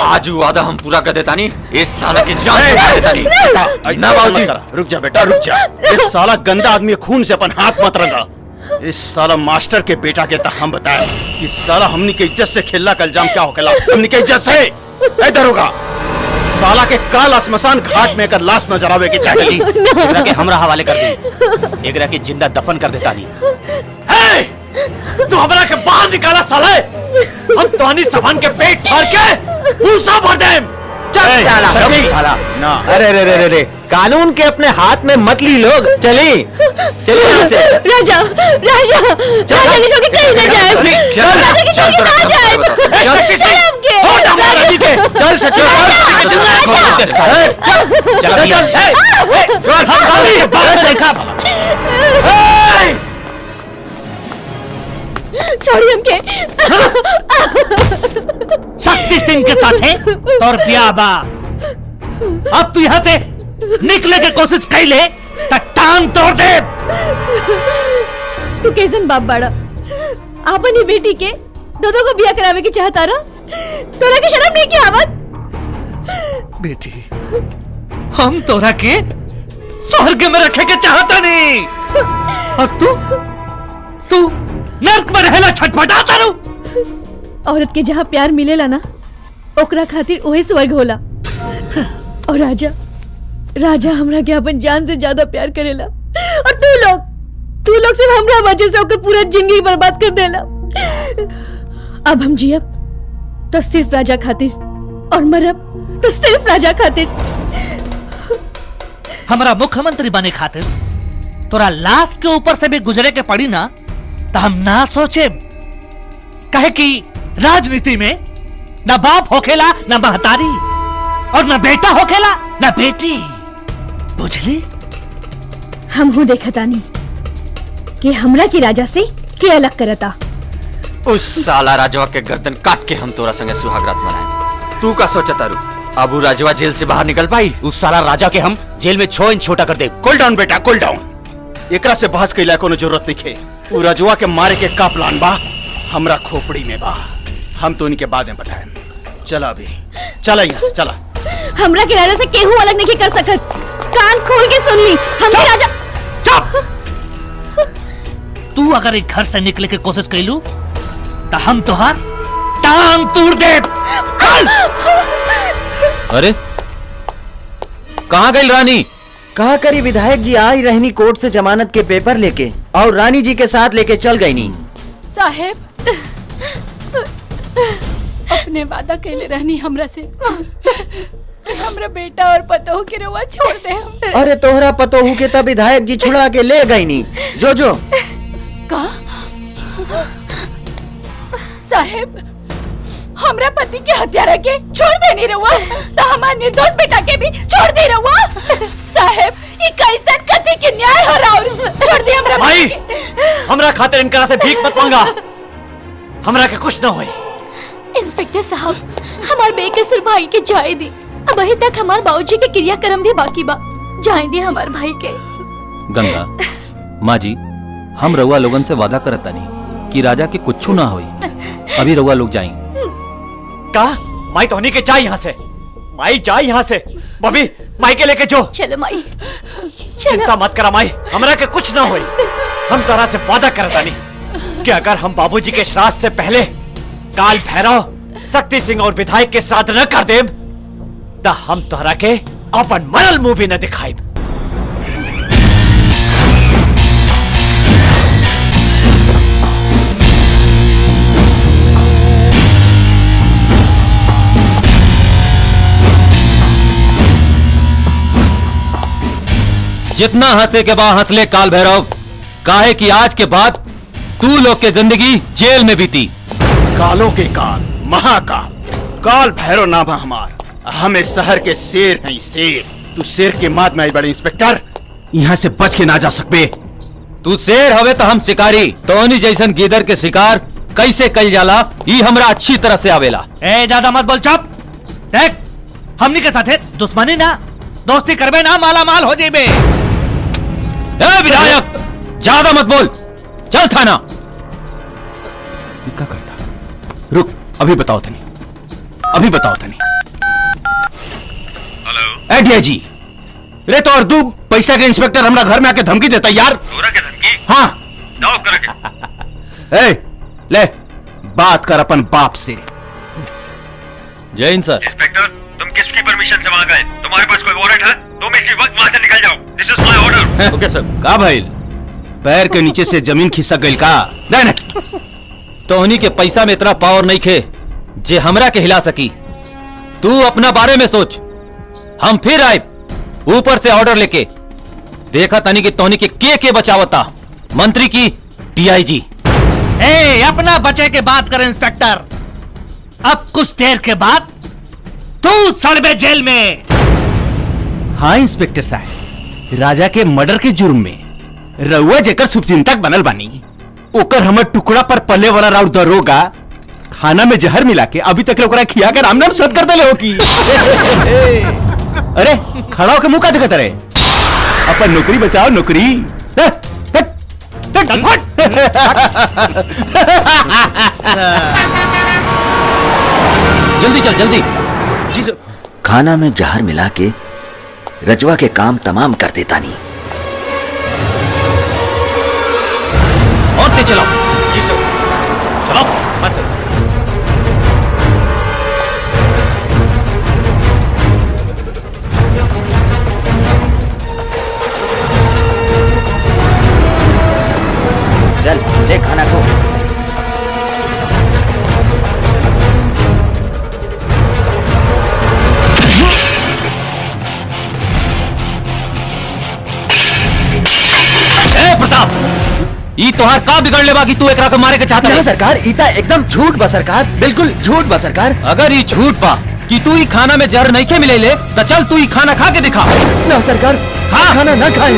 आज वादा हम पूरा कर देता नहीं, इस साला की जान से मार देता नहीं। ना बाबूजी, रुक जा बेटा, रुक जा। इस साला गंदा आदमी खून से अपन हाथ मत रंगा। इस साला मास्टर के बेटा के हम बताए कि साला हमनी के इज्जत से खेलना का इल्जाम क्या होकेला, हमनी के इज्जत से। ए दरोगा, साला के काल श्मशान घाट में अगर लाश नजर आवे की चाहिए, एकरा के हमरा हवाले कर दी, एकरा के जिंदा दफन कर देता नहीं। तू हमरा के बाहर निकाला साले, हम तोहनी सामान के पेट फाड़ के भूसा भर देम। चल साला। ना अरे रे रे रे रे, कानून के अपने हाथ में मत ली लोग। चली चली यहाँ से। राजा राजा राजा के छोड़ के कहीं ना जाए। राजा के छोड़ के कहाँ जाए? छोड़ो हमके। चल सचिव, छोड़िए हमके। शक्ति सिंह के साथ है और ब्याह बा। अब तू यहाँ से निकले की कोशिश कर ले तो टांग तोड़ दे। तू कैसन बाप बाड़ा, आपन ही बेटी के दो को ब्याह करावे की चाहता रहा, तोरा के शर्म नहीं की आवत? बेटी, हम तोरा के स्वर्ग में रखे के चाहता नहीं, अब तू नर्क में रहेला छटपटाता रू। औरत के जहाँ प्यार मिलेला ना, ओकरा खातिर ओहे स्वर्ग होला। और राजा हमरा के अपन जान से ज्यादा प्यार करेला, और तू लोग सिर्फ हमरा वजह से ओकर पूरा जिंदगी बर्बाद कर देला। अब हम जियब तो सिर्फ राजा खातिर, और मरब तो सिर्फ राजा खातिर। हमारा मुख्यमंत्री बने खातिर तोरा लाश के ऊपर से भी गुजरे के पड़ी ना, तो हम ना सोचे। कहे कि राजनीति में ना बाप होखेला ना महतारी, और ना बेटा होखेला ना बेटी, बुझली? हम हूँ देखतानी कि हमरा की राजा से के अलग करता। उस साला राजवा के गर्दन काट के हम तोरा संगे सुहागरात मनाए। तू का सोचता रू अब वो राजवा जेल से बाहर निकल पाई? उस साला राजा के हम जेल में 6 इंच छोटा कर दे। कूल डाउन बेटा, कूल डाउन। एकरा से बहस कैला कोनो जरूरत नहीं है। वो रजवा के मारे के का प्लान बा हमरा खोपड़ी में बा, हम तो इनके बाद में बताएं। चला अभी, चला यहाँ से, चला। हमरा के राजा से केहू अलग नहीं कर सकत। कान खोल के सुन ली, हमके राजा। चुप! तू अगर एक घर से निकले की कोशिश कैलू तो हम तोहार टांग तोड़ दे। अरे कहाँ गई रानी? कहा करी विधायक जी आई रहनी कोर्ट से जमानत के पेपर लेके, और रानी जी के साथ लेके चल गई नी। साहेब, अपने वादा कैले रहनी हमरा से, हमरा बेटा और पतोह के रवा छोड़ दे हम। अरे तोहरा पतोहू के तब विधायक जी छुड़ा के ले गई नी। जो का साहेब, हमरा पति के हत्यारा के छोड़ देनी रहुआ, तो हमारे निर्दोष बेटा के भी छोड़ दे रहुआ। साहेब, ये कैसन कथी के न्याय हो रहा, और छोड़ दे हमरा भाई, हमरा खातिर इनकरा से भीख मत मांगा, हमरा के कुछ न होए। इंस्पेक्टर साहब, हमार बेकसूर भाई के जाए दी। अब अभी तक हमार बाबूजी के क्रियाक्रम भी बाकी बा। जाए दी हमारे भाई के। गंगा माँ जी, हम रउआ लोगन से वादा करत तानी कि राजा के कुछ ना होई। अभी रउआ लोग जाई। का माई तो के जा यहाँ से, माई जा यहाँ से। बबी माई के लेके जो। चलो माई चिंता मत करा माई, हमरा के कुछ ना होई। हम तरह से वादा करता नहीं कि अगर हम बाबूजी के श्राद्ध से पहले काल भैरव, शक्ति सिंह और विधायक के श्राद्ध न कर देम तो हम तोहरा के अपन मरल मुंह भी न दिखाई। जितना हंसे के बाद हंस ले काल भैरव, काहे कि आज के बाद तू लोग के जिंदगी जेल में बीती। कालों के काल, महाकाल, काल भैरव नाम है हमार। हमें शहर के शेर हैं, शेर। तू शेर के मात में आई बड़े इंस्पेक्टर, यहाँ से बच के ना जा सकबे। तू शेर हवे तो हम शिकारी। तोनी जैसन गीदर के शिकार कैसे कल जाला ये हमरा अच्छी तरह से आवेला। ए ज्यादा मत बोल, चुप। देख हमनी के साथे दुश्मनी ना दोस्ती करबे ना माला माल हो जेबे। ए विधायक ज्यादा मत बोल, चल थाना। क्या करता? रुक, अभी बताओ तनी, अभी बताओ तनी। हेलो डीआईजी, रे तो और दू पैसा के इंस्पेक्टर हमरा घर में आके धमकी देता यार। तोरा के धमकी? हाँ जाओ करके। ए ले बात कर अपन बाप से। जय हिंद सर। इंस्पेक्टर, तुम किसकी परमिशन से वहां गए? तुम्हारे पास कोई वारंट है? तुम इसी वक्त वहां से निकल जाओ। दिस इज माय ऑर्डर। ओके सर। का भाई पैर के नीचे से जमीन खिसक गई का? नहीं तोहनी के पैसा में इतना पावर नहीं खे जे हमरा के हिला सकी। तू अपना बारे में सोच। हम फिर आए ऊपर से ऑर्डर लेके। देखा तनी कि तोहनी के बचावता, मंत्री की डीआईजी। ए अपना बचे के बात कर इंस्पेक्टर। अब कुछ देर के बाद तू सड़बे जेल में। हाँ इंस्पेक्टर साहब, राजा के मर्डर के जुर्म में रउआ जेकर शुभचिंतक बनल बानी, ओकर हमर टुकड़ा पर पले वाला राउर दरोगा खाना में जहर मिला के अभी तक ओकरा खिया के राम नाम सद कर देले हो की। अरे खड़ा होके मुंह का दिखत रहे? अपन नौकरी बचाओ, नौकरी। जल्दी चल जल्दी। जी सर। खाना में जहर मिला के रजवा के काम तमाम कर देता नहीं। और तेज चलाओ। जी सर। चलाओ। हाँ सर। चल ले खाना खो। प्रताप, ई तोहार का बिगड़ ले बाकी तू एकरा के मारे के चाहता है? सरकार, इता एकदम झूठ बा सरकार, बिल्कुल झूठ बा सरकार। अगर ये झूठ बा कि तू ई खाना में जहर नहीं के मिले ले तो चल तू ई खाना खा के दिखा। ना सरकार, हाँ खाना ना खाए।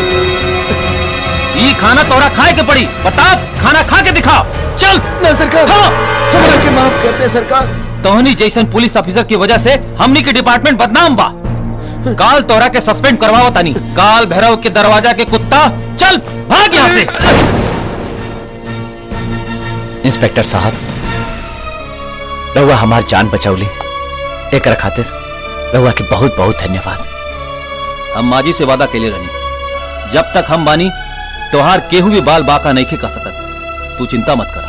ई खाना तोरा खाए के पड़ी। प्रताप खाना खा के दिखा। चल। ना सरकार, हमरा के माफ कर दे सरकार। तोहनी जैसन पुलिस ऑफिसर की वजह से हमनी के डिपार्टमेंट बदनाम बा। काल तोरा के सस्पेंड करवाओ तानी। काल भैरव के दरवाजा के कुत्ता, चल भाग यहाँ से। इंस्पेक्टर साहब, रउआ हमार जान बचौली, एकरा खातिर रउआ के बहुत बहुत धन्यवाद। हम माजी से वादा के लिए रहनी, जब तक हम बानी तोहार केहू भी बाल बाका नहीं के कर सकत। तू चिंता मत करा।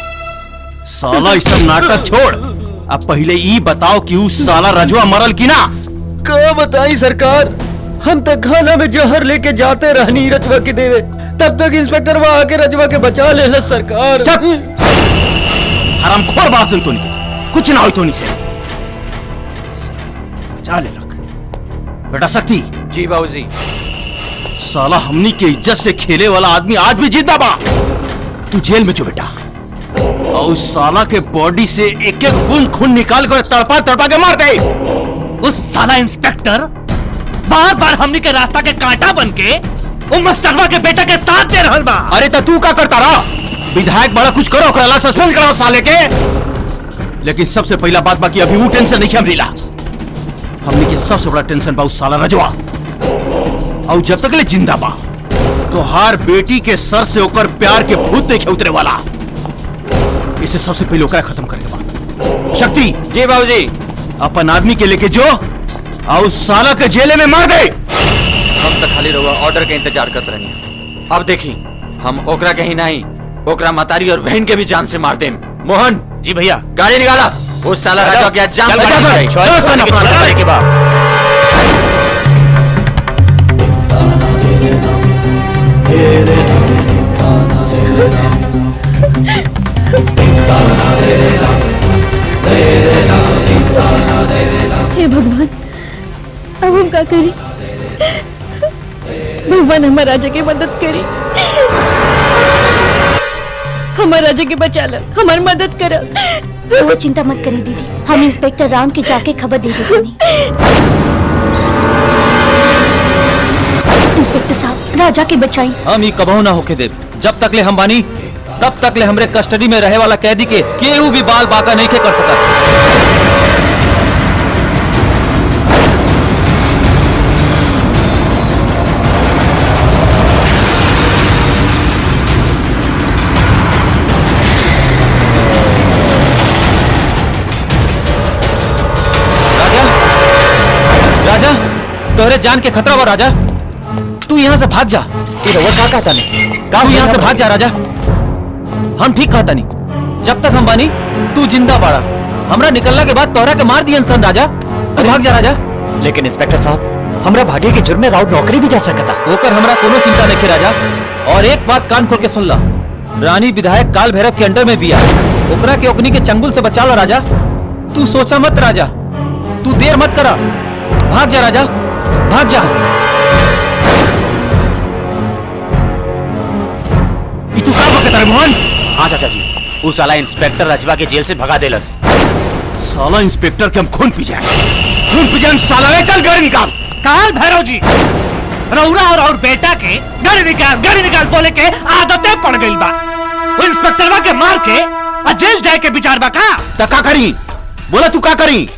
साला इस सब नाटक छोड़, अब पहले ई बताओ कि उस साला रजवा मरल की ना? का बताई सरकार, हम तक खाना में जहर लेके जाते रहनी रजवा के देवे, तब तक इंस्पेक्टर वहां आके रजवा के बचा ले सरकार। हरामखोर बात सुन तोनी के, कुछ ना हो तोनी से। बचा ले रख बेटा। शक्ति। जी बाबूजी। साला हमनी के इज्जत से खेले वाला आदमी आज भी जिंदा बा। तू जेल में जो बेटा, और उस साला के बॉडी से एक एक बूंद खून निकाल कर तड़पा तड़पा के मार दे। उस साला इंस्पेक्टर बार बार हमनी के रास्ता के कांटा बन के वो मास्टरवा के बेटा के साथ दे रहल बा। अरे तो तू का करता रहा? विधायक बड़ा कुछ करो, ओकरा सस्पेंड करो साले के। लेकिन सबसे पहला बात बाकी अभी वो टेंशन नहीं हमरी ला। हमने की सबसे बड़ा टेंशन बा उस साला रजवा। और जब तक ले जिंदा बा तो हर बेटी के सर से होकर प्यार के भूत देखे उतरे वाला। इसे सबसे पहले ओकरा खत्म करके बा। शक्ति। जी बाबूजी। अपन आदमी के लेके जो और उस साला के जेले में मार दे। हम तो खाली रहुआ ऑर्डर के इंतजार करते रहनी। अब देखी हम ओकरा कहीं नहीं, ओकरा मातारी और बहन के भी जान से मार दे। मोहन। जी भैया। गाड़ी निकाला। उस साला राजा के जान से मार के बाद हे भगवान, अब हम क्या करी? भगवान हमारे राजा की मदद करी, हमारे राजा के बचा लो, हमारी मदद करो। वो चिंता मत करी दीदी, हम इंस्पेक्टर राम के जाके खबर दे देते नहीं। इंस्पेक्टर साहब, राजा के बचाई। हम ही कबहू ना होके दे। जब तक ले हम बानी तब तक ले हमरे कस्टडी में रहे वाला कैदी के केहू भी बाल बाका नहीं के कर सकता। राजा, तोहरे जान के खतरा बा राजा, तू यहाँ से भाग जा। तू यहाँ से भाग जा राजा, हम ठीक कहता नहीं। जब तक हम बानी तू जिंदा बाड़ा, हमरा निकलने के बाद तोहरा के मार दियन सन राजा। तू भाग जा राजा। लेकिन इंस्पेक्टर साहब, हमरा भागे के जुर्म में राउत नौकरी भी जा सकता। ओकर हमरा कोनो चिंता नहीं के राजा। और एक बात कान खोल के सुन ला, रानी विधायक काल भैरव के अंडर में भी आ, ओकरा के ओकनी के चंगुल से बचा ला राजा। तू सोचा मत राजा, तू देर मत करा, भाग जा राजा, भाग जा। तू का बकता रे मोहन? हाँ चाचा जी, उस साला इंस्पेक्टर रजवा के जेल से भगा देलस। साला इंस्पेक्टर के हम खून पी जाए, खून पी जाए साला। वे चल गाड़ी निकाल। काल भैरव जी, रउरा और बेटा के गाड़ी निकाल बोले के आदतें पड़ गई बा। वो इंस्पेक्टरवा के मार के आ जेल जाए के विचार बा का? तो का करी? बोला तू का करी?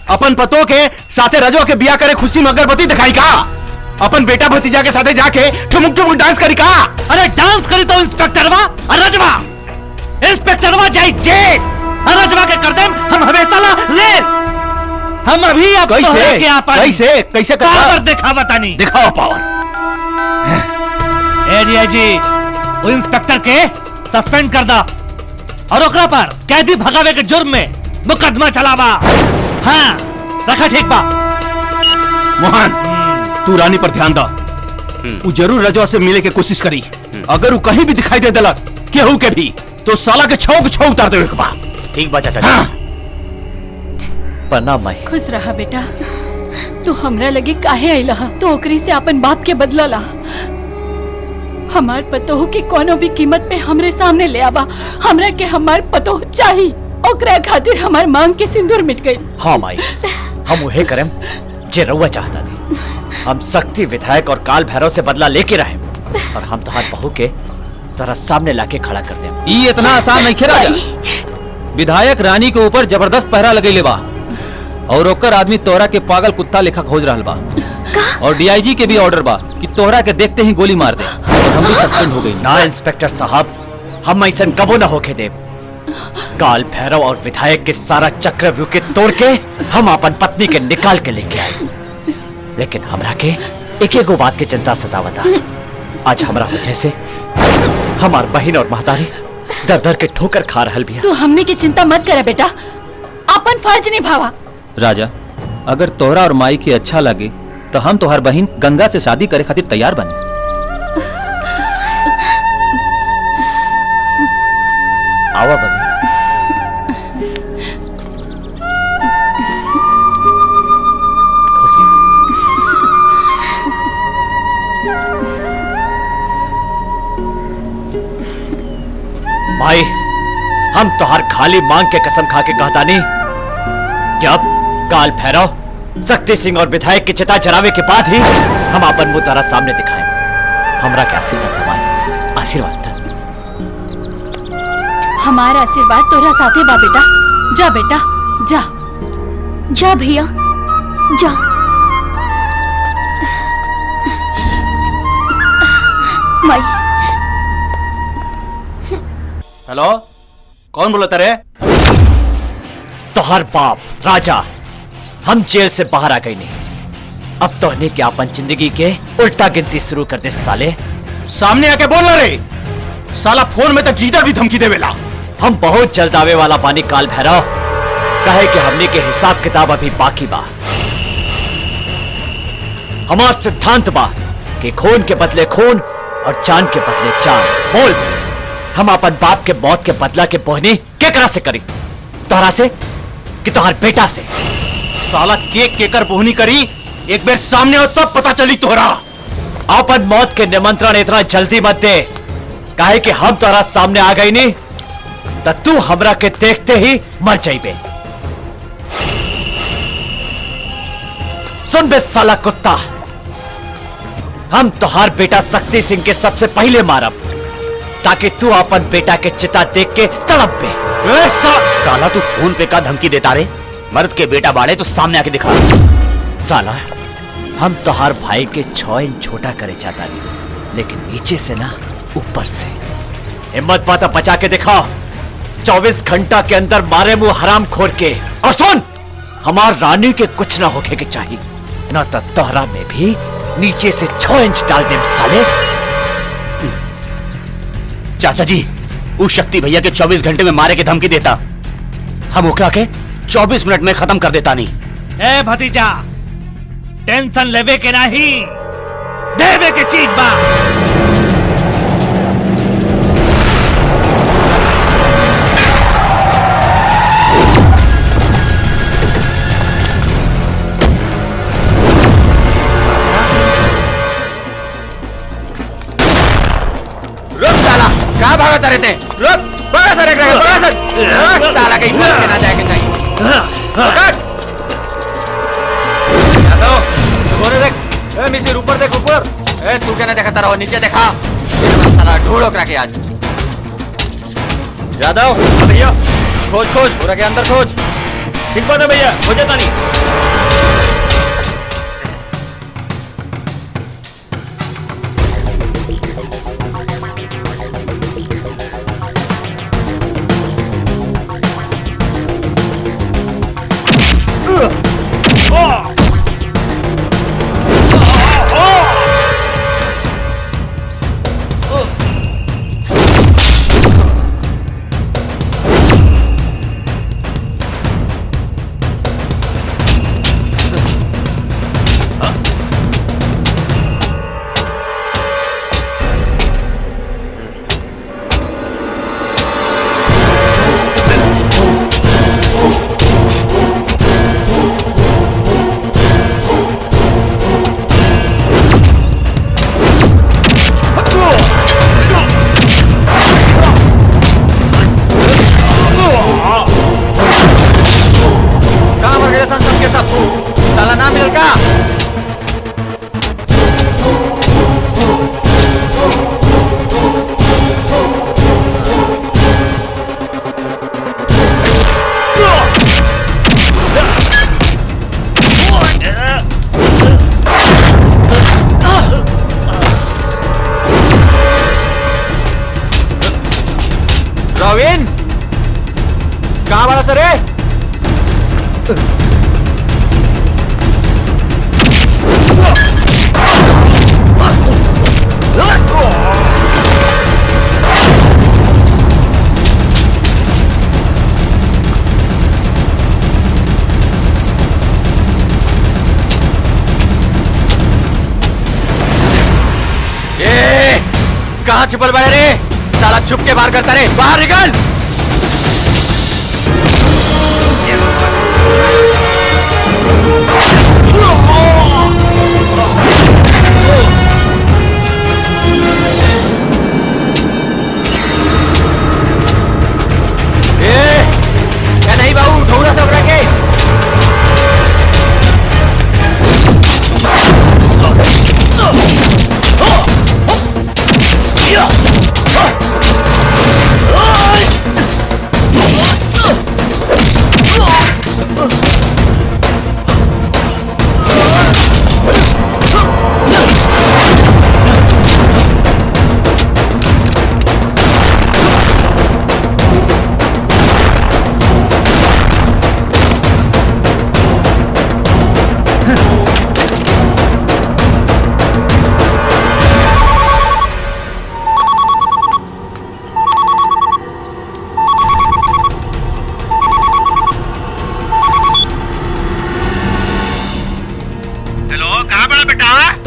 अपन पतो के साथे रजवा के बिया करे खुशी में अगरबत्ती दिखाई का? अपन बेटा भतीजा के साथे जाके ठुमुक ठुमुक डांस करी का? अरे डांस करी तो इंस्पेक्टरवा और रजवा, इंस्पेक्टरवा जाई जेल और रजवा के कर देम हम हमेशा ला ले। हम अभी आप कैसे कैसे पावर दिखावा तानी। दिखाओ पावर। एरिया जी, वो इंस्पेक्टर के सस्पेंड कर दा और ओकरा पर कैदी भगावे के जुर्म में मुकदमा चलावा। हाँ, रखा ठीक बा। मोहन, तू रानी पर ध्यान दा। वो जरूर रजवा से मिले के कोशिश करी। अगर वो कहीं भी दिखाई दे दलक केहू के भी, तो साला के छौ उतार दे। ठीक बा चाचा जी। हाँ। प्रणाम माई। खुश रहा बेटा। तू हमरा लगे काहे आइला? तो ओकरी से अपन बाप के बदला ला। हमार पतोह की कोनो भी कीमत पे हमरे सामने ले आवा। हमरा के हमार पतोह चाहिए। ओकरा खातिर हमार मांग के सिंदूर मिट गई। हाँ माई, हम उहे करम जे रउआ चाहता नहीं। हम शक्ति विधायक और काल भैरव से बदला लेके रहे और हम तोहार बहू के तोरा सामने लाके खड़ा कर दे। ये इतना आसान नहीं खे राजा। विधायक रानी के ऊपर जबरदस्त पहरा लगेले बा और ओकर आदमी तोहरा के पागल कुत्ता लेखा खोज रहल बा। और डीआईजी के भी ऑर्डर बा कि तोहरा के देखते ही गोली मार दे। हम भी सस्पेंड हो गई। ना इंस्पेक्टर साहब, हम ऐसन कबो ना होके दे। काल भैरव और विधायक के सारा चक्रव्यूह के तोड़ के हम अपन पत्नी के निकाल के लेके आए। लेकिन हमरा के एक बात की चिंता सतावता। आज हमरा वजह से हमार बहन और महतारी दर दर के ठोकर खा रहल बिया। तू हमनी की चिंता मत करे बेटा, अपन फर्ज निभावा। राजा, अगर तोहरा और माई के अच्छा लगे तो हम तोहर बहन गंगा से शादी करे खातिर तैयार बनी। आवा बनी। भाई, हम तोहर खाली मांग के कसम खा के कहता नहीं कि अब काल भैरव, शक्ति सिंह और विधायक की चिता जरावे के बाद ही हम अपन मुंह तारा सामने दिखाए। हमरा के आशीर्वाद हमारे आशीर्वाद था। हमारा आशीर्वाद तोरा साथे बा बेटा। जा बेटा जा। जा भैया जा। माई। हेलो, कौन बोला तेरे? तोहर बाप राजा हम जेल से बाहर आ गई नहीं। अब तो के अपन जिंदगी के उल्टा गिनती शुरू कर दे साले। सामने आके बोल रे। साला फोन में तो गीदड़ भी धमकी देवेला। हम बहुत जल्द आवे वाला पानी काल भैरव कहे कि हमने के हिसाब किताब अभी बाकी बा। हमार सिद्धांत बा कि खून के बदले खून और जान के बदले जान। बोल, हम अपन बाप के मौत के बदला के बोहनी केकरा से करी? तोहरा से कि तोहर बेटा से? साला केक केकर बोहनी करी एक बार सामने हो तब पता चली तोहरा। अपन मौत के निमंत्रण इतना जल्दी मत दे, काहे कि हम तोहरा सामने आ गई नहीं तो तू हमरा के देखते ही मर जाइबे। सुन बे साला कुत्ता, हम तोहार बेटा शक्ति सिंह के सबसे पहले मारब ताकि तू अपन बेटा के चिता देख के तड़प बे। साला तू फोन पे का धमकी देता रे? मर्द के बेटा बाड़े तो सामने आके दिखा। साला हम तोहार भाई के 6 इंच छोटा करे चाहता नहीं, लेकिन नीचे से ना ऊपर से। हिम्मत पाता बचा के दिखा। 24 घंटा के अंदर मारे मुंह हराम खोर के। और सुन, हमार रानी के कुछ ना होके के चाहिए, ना तो तोहरा में भी नीचे से 6 इंच डाल दे साले। चाचा जी, उस शक्ति भैया के 24 घंटे में मारे के धमकी देता, हम ओकरा के 24 मिनट में खत्म कर देता नहीं। ए भतीजा, टेंशन लेवे के नहीं, देवे के चीज बा। रुक साला, कहाँ भागता रहते हैं? रुक, बड़ा सर एक रहेगा, बड़ा सर। साला कहीं फंस के ना जाए कि नहीं। देख, ए मिसिर ऊपर देख, ऊपर। ए तू क्या ना देखा तारा, नीचे देखा। साला ढूंढो करा के आज। यादव, भैया खोज खोज, पूरा के अंदर खोज। ठीक बात है भैया, हो जाता नहीं। प्रवीण, कहाँ वाला सर है? कहाँ छुपल बड़े रे? साला छुप के बाहर करता रे, बाहर निकल। क्या नहीं बाबू, ढूंढा सब रखे।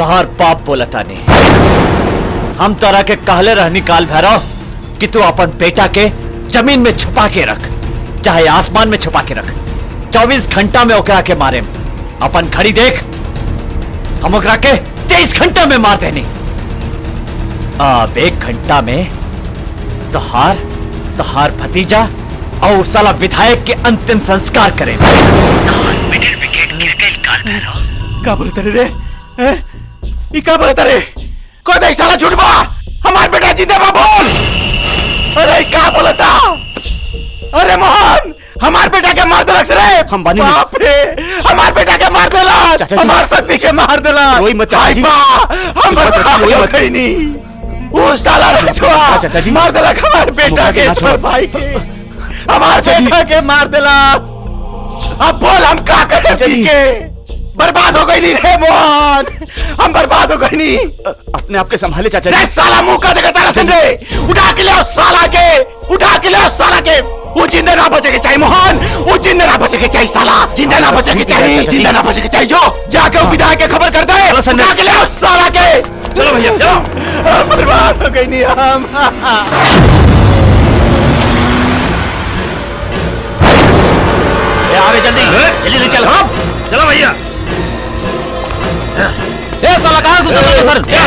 तोहर बाप बोलता ने हम तोरा के कहले रहनी काल भैरव कि तू अपन बेटा के जमीन में छुपा के रख, चाहे आसमान में छुपा के रख। 24 घंटा में ओकरा के मारे। अपन घड़ी देख, हम ओकरा के 23 घंटा में मार देनी। अब 1 घंटा में तोहार भतीजा और साला विधायक के अंतिम संस्कार करें। क्या बोलता रे? ये क्या बोलता रे? कोई नहीं साला झूठ बा। हमार बेटा जिंदा बा बोल। अरे क्या बोलता? अरे मोहन, हमार बेटा के मार देलक रे। हम बानी बाप रे, हमार बेटा के मार देलक। हमार शक्ति के मार देलक। रोई मत चाचा जी। हम बर्बाद कहीं नहीं। वो साला रजुआ चाचा जी मार देलक हमार बेटा के, छोड़ भाई के, हमार बेटा के मार देलक। अब बोल हम क्या करें? के बर्बाद हो गई नहीं रे मोहन, हम बर्बाद हो गई नहीं। अपने आप के संभाले चाचा जी। साला मुंह का देखा तारा सुन रे। उठा के ले उस साला के, उठा के ले उस साला के। वो जिंदा ना बचे के चाहिए मोहन, वो जिंदा ना बचे के चाहिए साला, जिंदा ना बचे के चाहिए, जिंदा ना बचे के चाहिए। जो जाके वो विधायक के खबर कर दे, उठा के ले उस साला के। चलो भैया चलो। बर्बाद हो गई नहीं हम। आवे जल्दी जल्दी चल। हम चलो भैया। ए साला कहां घुस गया?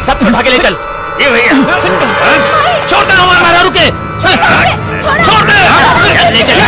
सब उठा के ले चल। ये भैया छोड़ दे, हमारा मारा रुके। छोड़ दे, ले चल।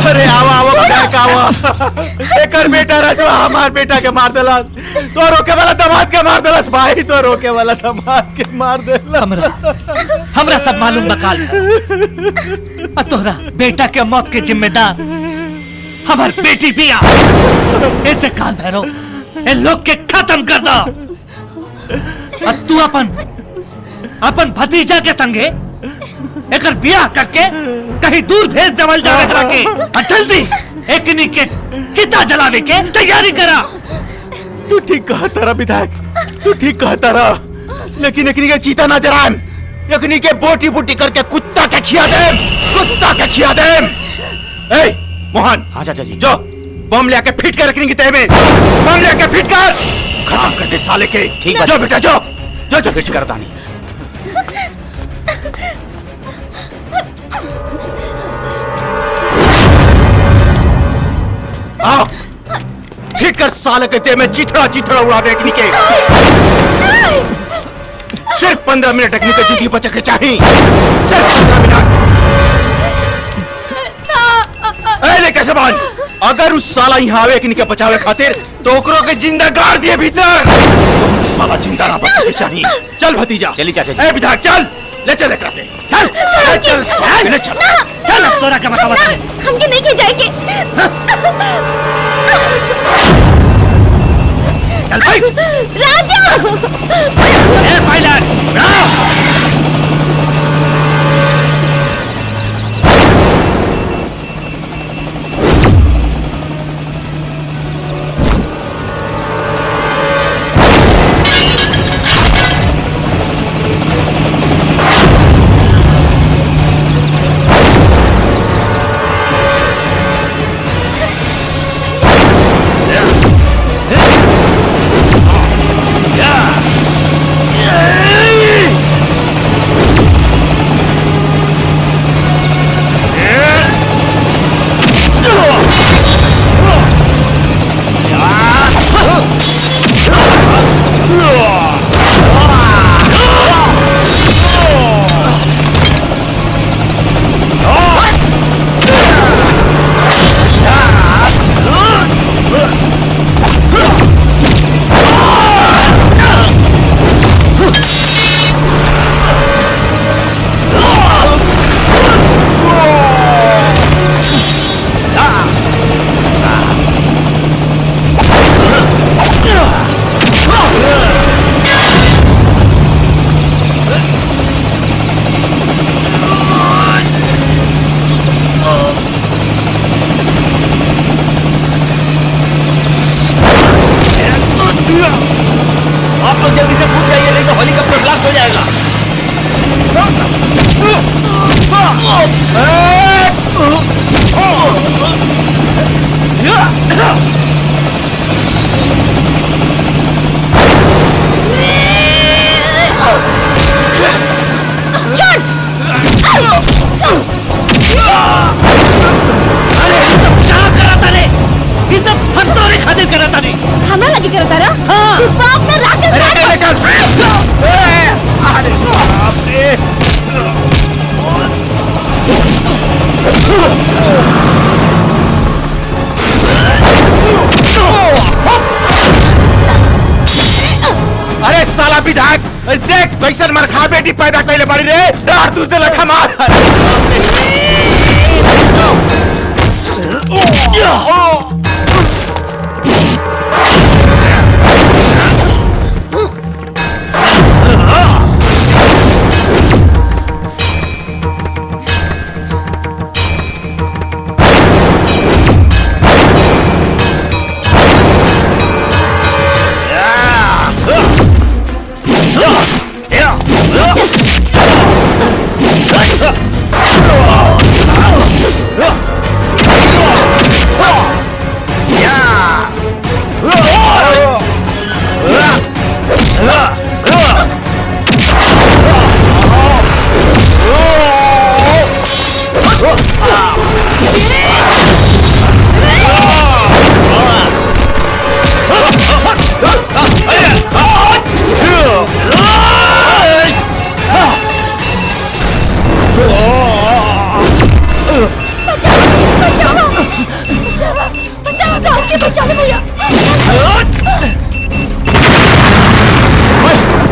अरे आवा आवा विधायक आवा। एकर बेटा रजुआ हमार बेटा के मार देलक। तो रोके वाला दामाद के मार देलस भाई, तो रोके वाला दामाद के मार देलक। हमरा सब मालूम बकाल। तोहरा बेटा के मौत के जिम्मेदार हमार बेटी पिया। ऐसे काल भैरव इन लोग के खत्म कर दो। अब तू अपन भतीजा के संगे एकर बियाह करके कहीं दूर भेज देवल जावे करा के। और जल्दी एकनी के चिता जलावे के तैयारी करा। तू ठीक कहा तारा विधायक, तू ठीक कहा तारा। लेकिन एकनी के चीता ना जरान, एकनी के बोटी बोटी करके कुत्ता के खिया दे, कुत्ता के खिया दे। ए मोहन। हाँ चाचा जी। जो बम लेके फिट कर रखनी की तय में, बम लेके फिट कर, खत्म कर दे साले के। ठीक है जो बेटा जो जो जो फिट करता नहीं। आओ फिट कर साले के तय में, चिथड़ा चिथड़ा उड़ा दे एकनी के। सिर्फ 15 मिनट एकनी के जिंदगी बचा के चाहिए, सिर्फ 15 मिनट। ले कैसे बान, अगर उस साला यहाँ आवे एकनी के बचावे खातिर तो ओकरो के जिंदा गाड़ दिए भीतर। तो साला जिंदा ना बचे के चाहिए। चल भतीजा। चली चाचा जी। ए विधायक चल, ले चल एकरा के। चल चल चल ले चल। चल तोरा के बतावा। हमके नहीं के जाएंगे। चल भाई राजा। ए पायलट हमरा लगी करता रहा तू बाप ना राक्षस अरे साला विधायक, देख कैसन मरखा बेटी पैदा कैले बाड़ी रे, डार दूध दे लखा मार।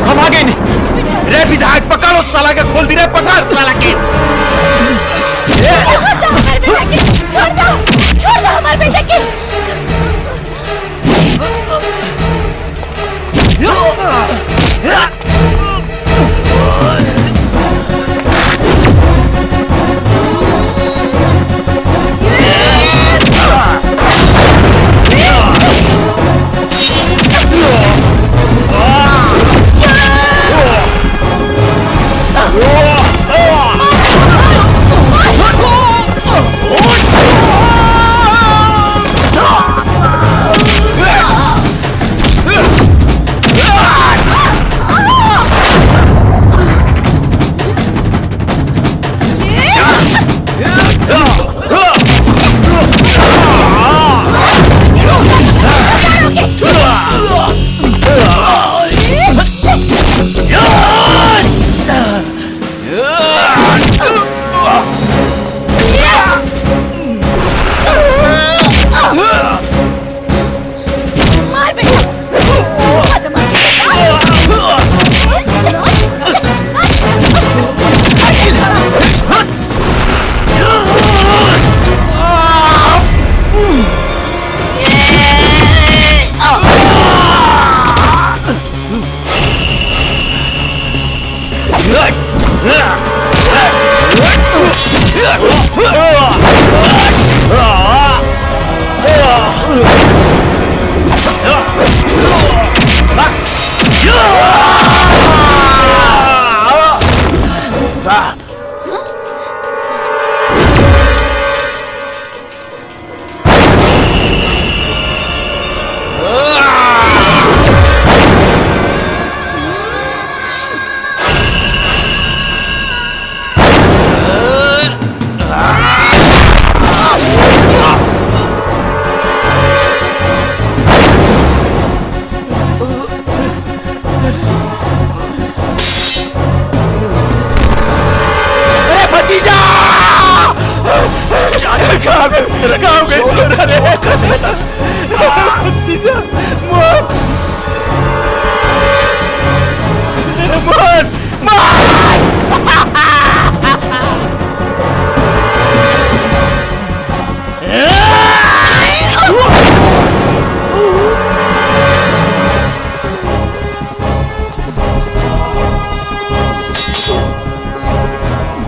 हम आ गए नहीं रे विधायक, पकड़ो साला के, खोल दी रे, पकड़ साला के। छोड़ दो हमारे बेटे की।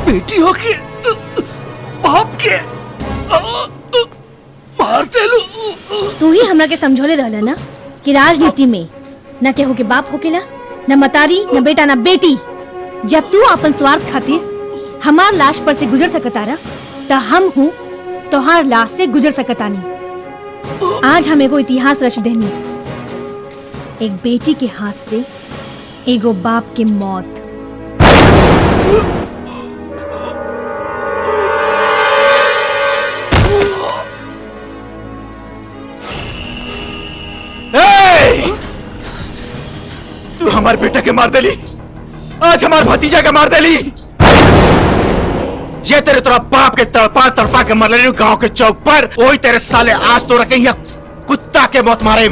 बेटी हो के बाप के मारते लो। तू ही हमरा के समझौले रहला ना कि राजनीति में न केहू के बाप होकेला, न मतारी, न बेटा, न बेटी। जब तू अपन स्वार्थ खातिर हमार लाश पर से गुजर सकतारा तो हम हूँ तोहार लाश से गुजर सकतानी। आज हम एगो इतिहास रच देनी, एक बेटी के हाथ से एगो बाप के मौत। तू हमारे बेटा के मार देली, आज हमारे भतीजा के मार देली। जे तेरे तोरा बाप के तड़पा तड़पा के मर ले गांव के चौक पर, वही तेरे साले आज तो रखे कुत्ता के मौत मारे।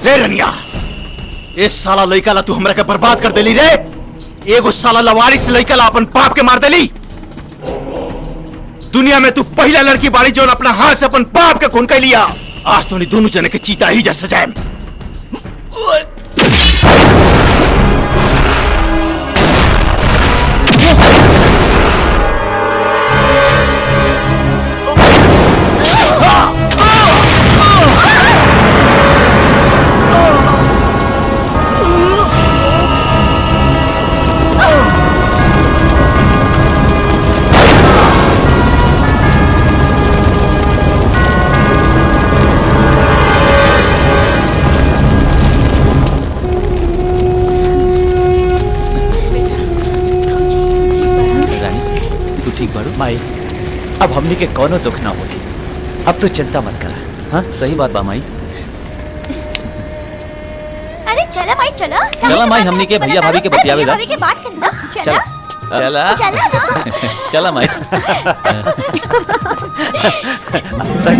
रे रनिया, इस साला लड़का ला तू हमरा के बर्बाद कर देली रे। एगो साला लवारिस लड़का ला अपन बाप के मार देली। दुनिया में तू पहला लड़की बाड़ी जो अपना हाथ से अपन बाप के खून कर लिया। आज तो नहीं दोनों जने के चीता ही जा सजाए। माई, अब हमनी के कोनो दुख ना होगी। अब तो चिंता मत करा। हाँ सही बात बा माई। अरे चला माई चला। चला माई, हमनी के भैया भाभी के बतियावे दा। भाभी के बात करना। चला चला चला ना। चला माई। तक